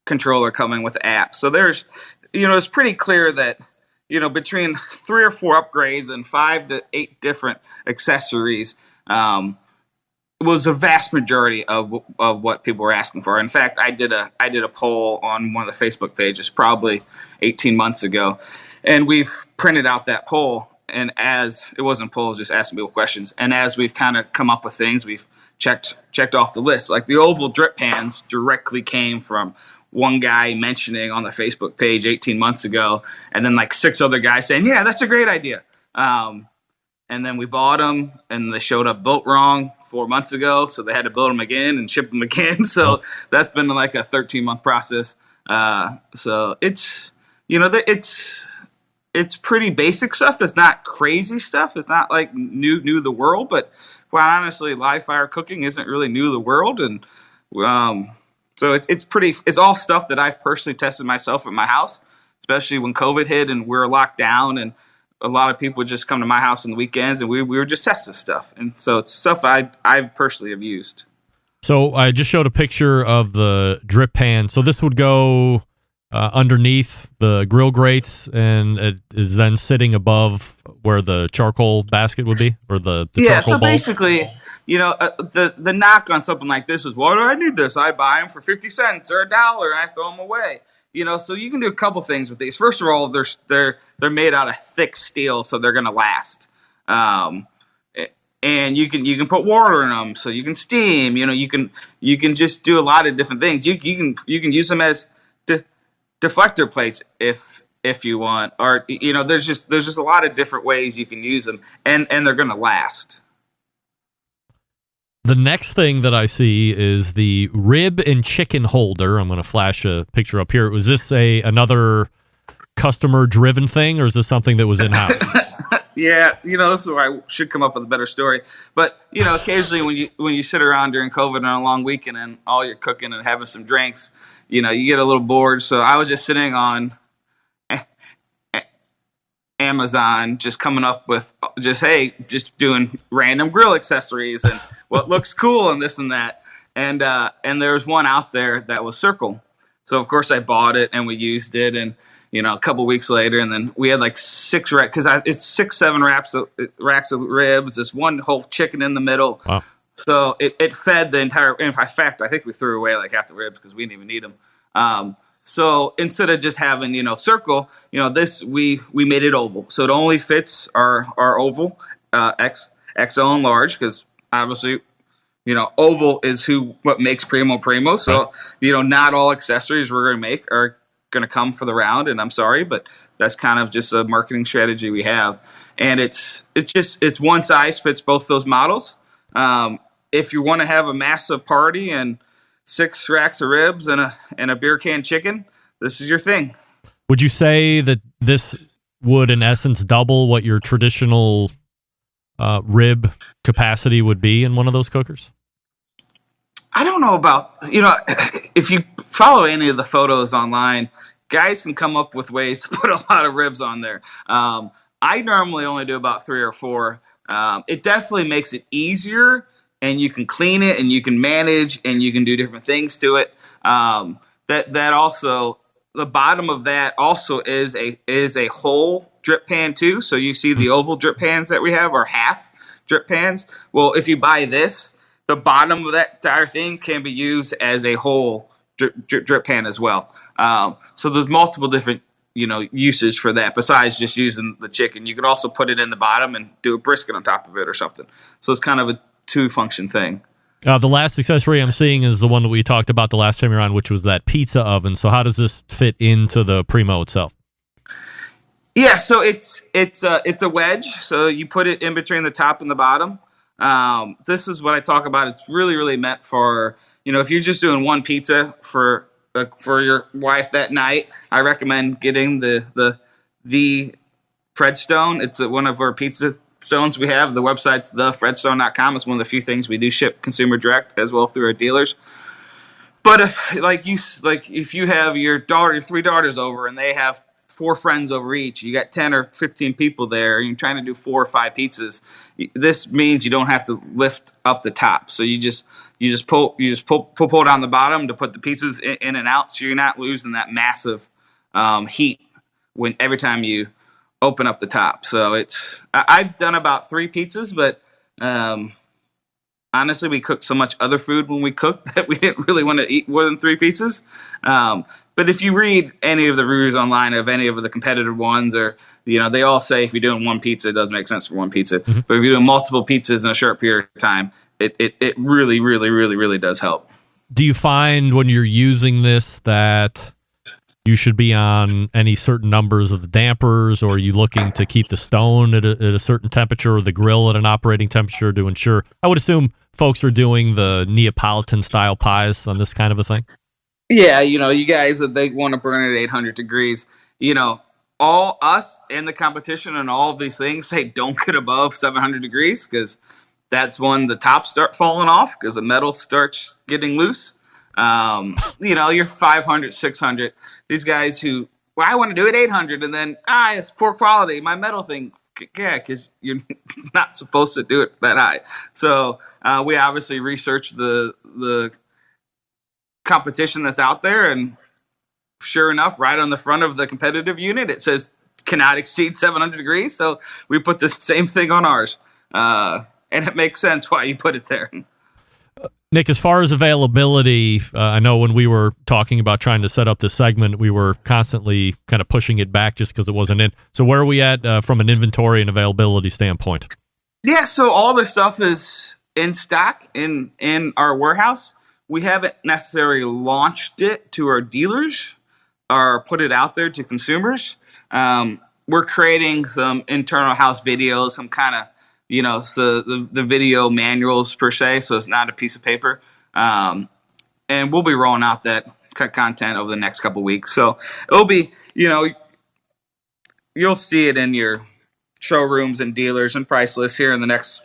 controller coming with apps. So there's, it's pretty clear that, between 3 or 4 upgrades and 5 to 8 different accessories, was a vast majority of what people were asking for. In fact, I did a poll on one of the Facebook pages probably 18 months ago, and we've printed out that poll. And as it wasn't polls, just asking people questions. And as we've kind of come up with things, we've checked off the list. Like the oval drip pans directly came from one guy mentioning on the Facebook page 18 months ago, and then like 6 other guys saying, yeah, that's a great idea. And then we bought them, and they showed up built wrong 4 months ago, so they had to build them again and ship them again. So that's been like a 13-month process. So it's pretty basic stuff. It's not crazy stuff. It's not like new to the world, but quite honestly, live fire cooking isn't really new to the world. And so it's all stuff that I've personally tested myself at my house, especially when COVID hit and we were locked down, and a lot of people would just come to my house on the weekends, and we were just testing stuff. And so it's stuff I personally have used. So I just showed a picture of the drip pan. So this would go underneath the grill grates, and it is then sitting above where the charcoal basket would be, or the charcoal bowl. Basically, the knock on something like this is, why do I need this? I buy them for 50 cents or $1, and I throw them away. So you can do a couple things with these. First of all, they're made out of thick steel, so they're going to last. And you can put water in them, so you can steam. You can just do a lot of different things. You can use them as deflector plates if you want, or there's just a lot of different ways you can use them, and they're going to last. The next thing that I see is the rib and chicken holder. I'm going to flash a picture up here. Was this another customer-driven thing, or is this something that was in-house? Yeah, this is where I should come up with a better story. But, occasionally when you sit around during COVID on a long weekend and all you're cooking and having some drinks, you get a little bored. So I was just sitting on Amazon, just coming up with just doing random grill accessories and what looks cool and this and that. and there was one out there that was circle. So of course I bought it and we used it, and a couple weeks later, and then we had like 6 racks because it's 6-7 racks of ribs. This one whole chicken in the middle. Wow. So it fed the entire. In fact, I think we threw away like half the ribs because we didn't even need them. So instead of just having circle, this we made it oval. So it only fits our oval XL and large, because obviously oval is what makes Primo. So not all accessories we're going to make are going to come for the round, and I'm sorry, but that's kind of just a marketing strategy we have. And it's one size fits both those models. If you want to have a massive party and 6 racks of ribs and a beer can chicken, this is your thing. Would you say that this would, in essence, double what your traditional rib capacity would be in one of those cookers? I don't know about, if you follow any of the photos online, guys can come up with ways to put a lot of ribs on there. I normally only do about 3 or 4. It definitely makes it easier, and you can clean it, and you can manage, and you can do different things to it. That also, the bottom of that also is a whole drip pan too. So you see the oval drip pans that we have are half drip pans. Well, if you buy this, the bottom of that entire thing can be used as a whole drip pan as well. So there's multiple different usage for that besides just using the chicken. You could also put it in the bottom and do a brisket on top of it or something. So it's kind of a 2-function thing. The last accessory I'm seeing is the one that we talked about the last time you're on, which was that pizza oven. So how does this fit into the Primo itself? Yeah, so it's a wedge. So you put it in between the top and the bottom. This is what I talk about. It's really, really meant for, if you're just doing one pizza for your wife that night, I recommend getting the Fredstone. It's one of our pizza stones we have. The website's thefredstone.com. It's one of the few things we do ship consumer direct as well through our dealers. But if you have your 3 daughters over and they have 4 friends over each, you got 10 or 15 people there, and you're trying to do 4 or 5 pizzas, this means you don't have to lift up the top. So you just pull down the bottom to put the pizzas in and out, so you're not losing that massive heat every time you open up the top. So I've done about 3 pizzas, but honestly, we cooked so much other food when we cooked that we didn't really want to eat more than 3 pizzas. But if you read any of the reviews online of any of the competitive ones, or they all say if you're doing 1 pizza, it doesn't make sense for 1 pizza. Mm-hmm. But if you're doing multiple pizzas in a short period of time, it really, really, really, really does help. Do you find when you're using this that you should be on any certain numbers of the dampers, or are you looking to keep the stone at a certain temperature, or the grill at an operating temperature to ensure? I would assume folks are doing the Neapolitan style pies on this kind of a thing. Yeah, you guys, that they want to burn it at 800 degrees. All us in the competition and all of these things say don't get above 700 degrees, because that's when the tops start falling off, because the metal starts getting loose. You're 500, 600. These guys who, I want to do it 800, and then, it's poor quality, my metal thing. Yeah, because you're not supposed to do it that high. So we obviously research the competition that's out there, and sure enough, right on the front of the competitive unit, it says cannot exceed 700 degrees. So we put the same thing on ours. And it makes sense why you put it there. Nick, as far as availability, I know when we were talking about trying to set up this segment, we were constantly kind of pushing it back just because it wasn't in. So where are we at from an inventory and availability standpoint? Yeah, so all the stuff is in stock in our warehouse. We haven't necessarily launched it to our dealers or put it out there to consumers. We're creating some internal house videos, some kind of, so the video manuals per se, so it's not a piece of paper. And we'll be rolling out that content over the next couple of weeks. So it'll be, you'll see it in your showrooms and dealers and price lists here in the next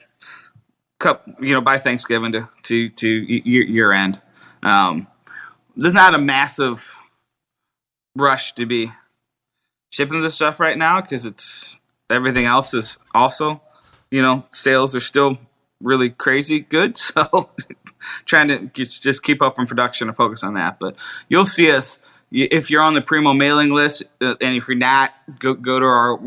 couple, by Thanksgiving to year end. There's not a massive rush to be shipping this stuff right now, because it's everything else is also, sales are still really crazy good. So trying to just keep up in production and focus on that. But you'll see us if you're on the Primo mailing list, and if you're not, go to our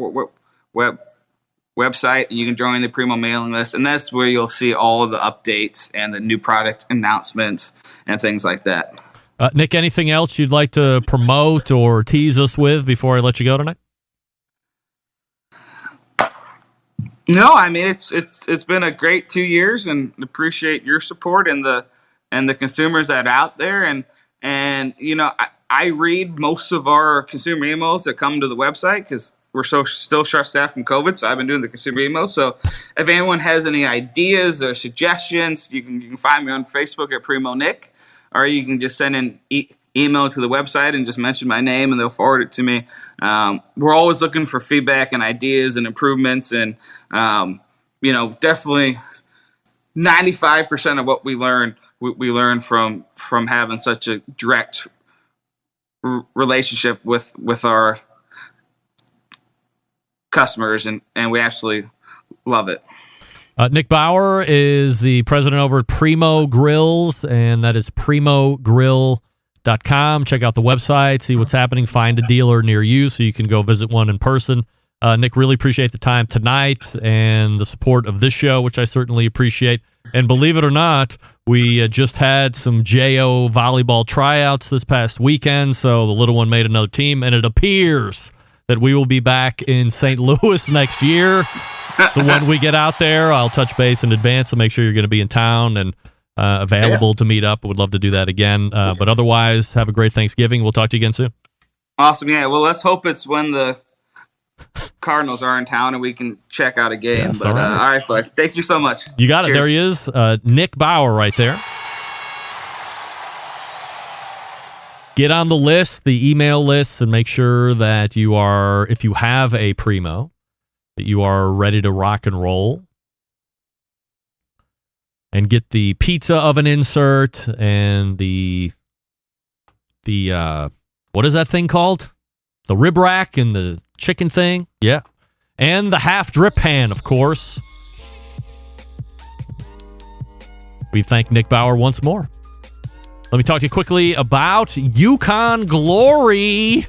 website and you can join the Primo mailing list, and that's where you'll see all of the updates and the new product announcements and things like that. Nick, anything else you'd like to promote or tease us with before I let you go tonight? No, I mean it's been a great 2 years, and appreciate your support and the consumers that are out there, and I read most of our consumer emails that come to the website because we're still short-staffed from COVID, so I've been doing the consumer emails. So if anyone has any ideas or suggestions, you can find me on Facebook at Primo Nick, or you can just send an email to the website and just mention my name, and they'll forward it to me. We're always looking for feedback and ideas and improvements, and definitely 95% of what we learn from having such a direct relationship with our customers, and we absolutely love it. Nick Bauer is the president over at Primo Grills, and that is primogrill.com. Check out the website, see what's happening, find a dealer near you so you can go visit one in person. Nick, really appreciate the time tonight and the support of this show, which I certainly appreciate. And believe it or not, we just had some JO volleyball tryouts this past weekend, so the little one made another team, and it appears that we will be back in St. Louis next year. So when we get out there, I'll touch base in advance to make sure you're going to be in town and available to meet up. Would love to do that again. But otherwise, have a great Thanksgiving. We'll talk to you again soon. Awesome. Yeah, well, let's hope it's when the Cardinals are in town and we can check out a game. Yes, but all right, bud. Thank you so much. You got Cheers. it. There he is. Nick Bauer right there. Get on the list, the email list, and make sure that you are, if you have a Primo, that you are ready to rock and roll. And get the pizza oven insert and the what is that thing called? The rib rack and the chicken thing. Yeah. And the half drip pan, of course. We thank Nick Bauer once more. Let me talk to you quickly about Yukon Glory.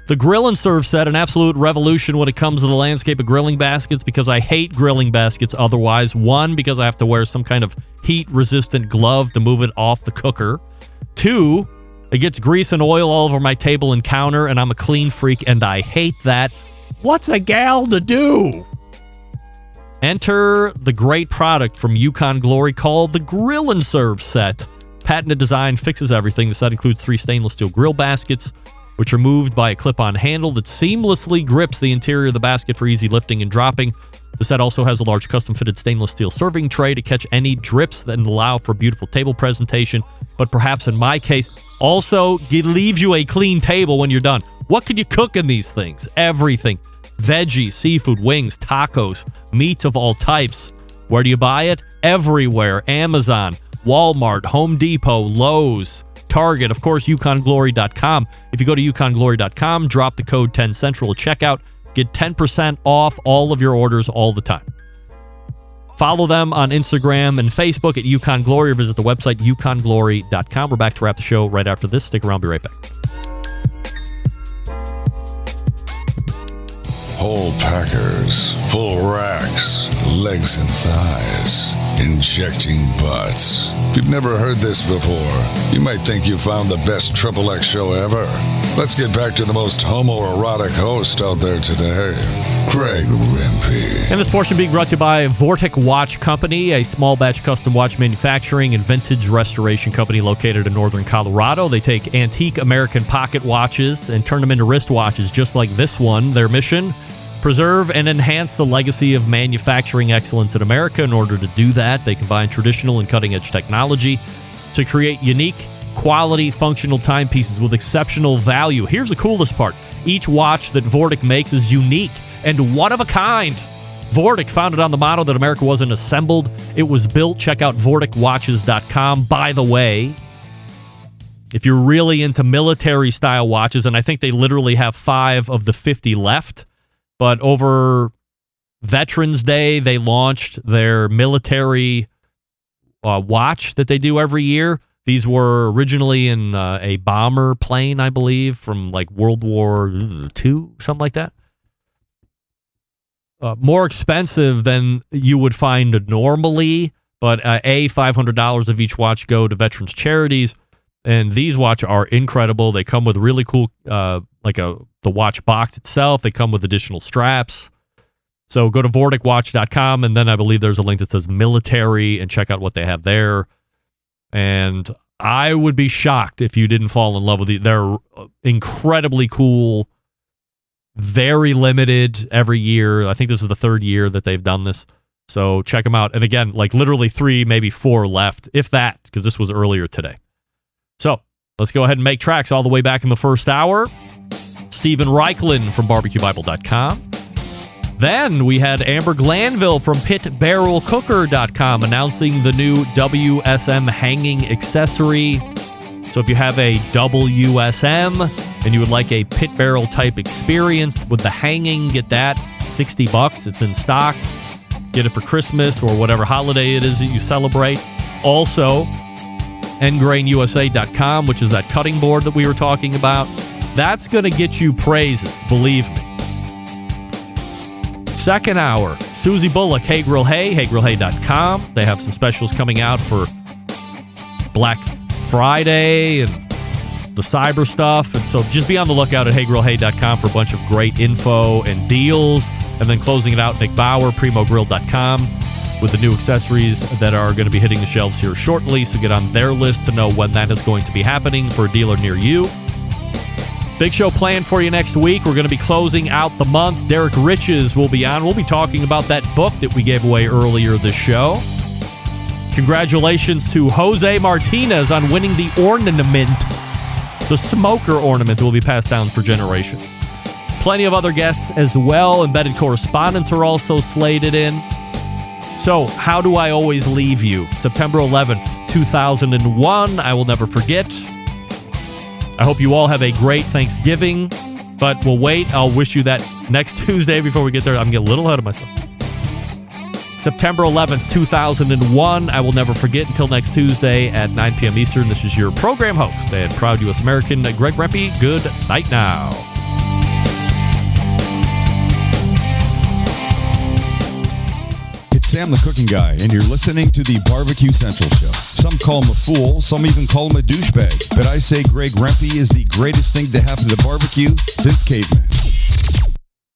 The grill and serve set, an absolute revolution when it comes to the landscape of grilling baskets, because I hate grilling baskets otherwise. One, because I have to wear some kind of heat-resistant glove to move it off the cooker. Two, it gets grease and oil all over my table and counter, and I'm a clean freak, and I hate that. What's a gal to do? Enter the great product from Yukon Glory called the Grill and Serve Set. Patented design fixes everything. The set includes 3 stainless steel grill baskets, which are moved by a clip-on handle that seamlessly grips the interior of the basket for easy lifting and dropping. The set also has a large custom-fitted stainless steel serving tray to catch any drips and allow for beautiful table presentation. But perhaps in my case, also it leaves you a clean table when you're done. What could you cook in these things? Everything. Veggies, seafood, wings, tacos, meats of all types. Where do you buy it? Everywhere. Amazon, Walmart, Home Depot, Lowe's, Target, of course, YukonGlory.com. If you go to YukonGlory.com, drop the code 10Central at checkout, get 10% off all of your orders all the time. Follow them on Instagram and Facebook at Yukon Glory, or visit the website YukonGlory.com. We're back to wrap the show right after this. Stick around, be right back. Whole packers, full racks, legs and thighs, injecting butts. If you've never heard this before, you might think you found the best XXX show ever. Let's get back to the most homoerotic host out there today, Greg Rempe. And this portion being brought to you by Vortic Watch Company, a small batch custom watch manufacturing and vintage restoration company located in northern Colorado. They take antique American pocket watches and turn them into wristwatches just like this one. Their mission: preserve and enhance the legacy of manufacturing excellence in America. In order to do that, they combine traditional and cutting-edge technology to create unique, quality, functional timepieces with exceptional value. Here's the coolest part. Each watch that Vortic makes is unique and one of a kind. Vortic, founded on the motto that America wasn't assembled, it was built. Check out VorticWatches.com. By the way, if you're really into military-style watches, and I think they literally have 5 of the 50 left, but over Veterans Day, they launched their military watch that they do every year. These were originally in a bomber plane, I believe, from like World War II, something like that. More expensive than you would find normally, but $500 of each watch go to veterans charities. And these watch are incredible. They come with really cool, the watch box itself. They come with additional straps. So go to VordicWatch.com, and then I believe there's a link that says military, and check out what they have there. And I would be shocked if you didn't fall in love with these. They're incredibly cool, very limited every year. I think this is the third year that they've done this. So check them out. And again, like literally 3, maybe 4 left, if that, because this was earlier today. So let's go ahead and make tracks all the way back in the first hour. Steven Raichlen from BarbecueBible.com. Then we had Amber Glanville from PitBarrelCooker.com announcing the new WSM hanging accessory. So if you have a WSM and you would like a pit barrel type experience with the hanging, get that. $60. It's in stock. Get it for Christmas or whatever holiday it is that you celebrate. Also, EndgrainUSA.com, which is that cutting board that we were talking about. That's going to get you praises, believe me. Second hour, Susie Bulloch, Hey Grill Hey, HeyGrillHey.com. They have some specials coming out for Black Friday and the cyber stuff. And so just be on the lookout at HeyGrillHey.com for a bunch of great info and deals. And then closing it out, Nick Bauer, PrimoGrill.com with the new accessories that are going to be hitting the shelves here shortly. So get on their list to know when that is going to be happening for a dealer near you. Big show planned for you next week. We're going to be closing out the month. Derek Riches will be on. We'll be talking about that book that we gave away earlier this show. Congratulations to Jose Martinez on winning the ornament. The smoker ornament will be passed down for generations. Plenty of other guests as well. Embedded correspondents are also slated in. So, how do I always leave you? September 11th, 2001. I will never forget. I hope you all have a great Thanksgiving, but we'll wait. I'll wish you that next Tuesday before we get there. I'm getting a little ahead of myself. September 11th, 2001. I will never forget until next Tuesday at 9 p.m. Eastern. This is your program host and proud U.S. American, Greg Rempe. Good night now. It's Sam the Cooking Guy, and you're listening to the Barbecue Central Show. Some call him a fool, some even call him a douchebag. But I say Greg Rempe is the greatest thing to happen to barbecue since cavemen.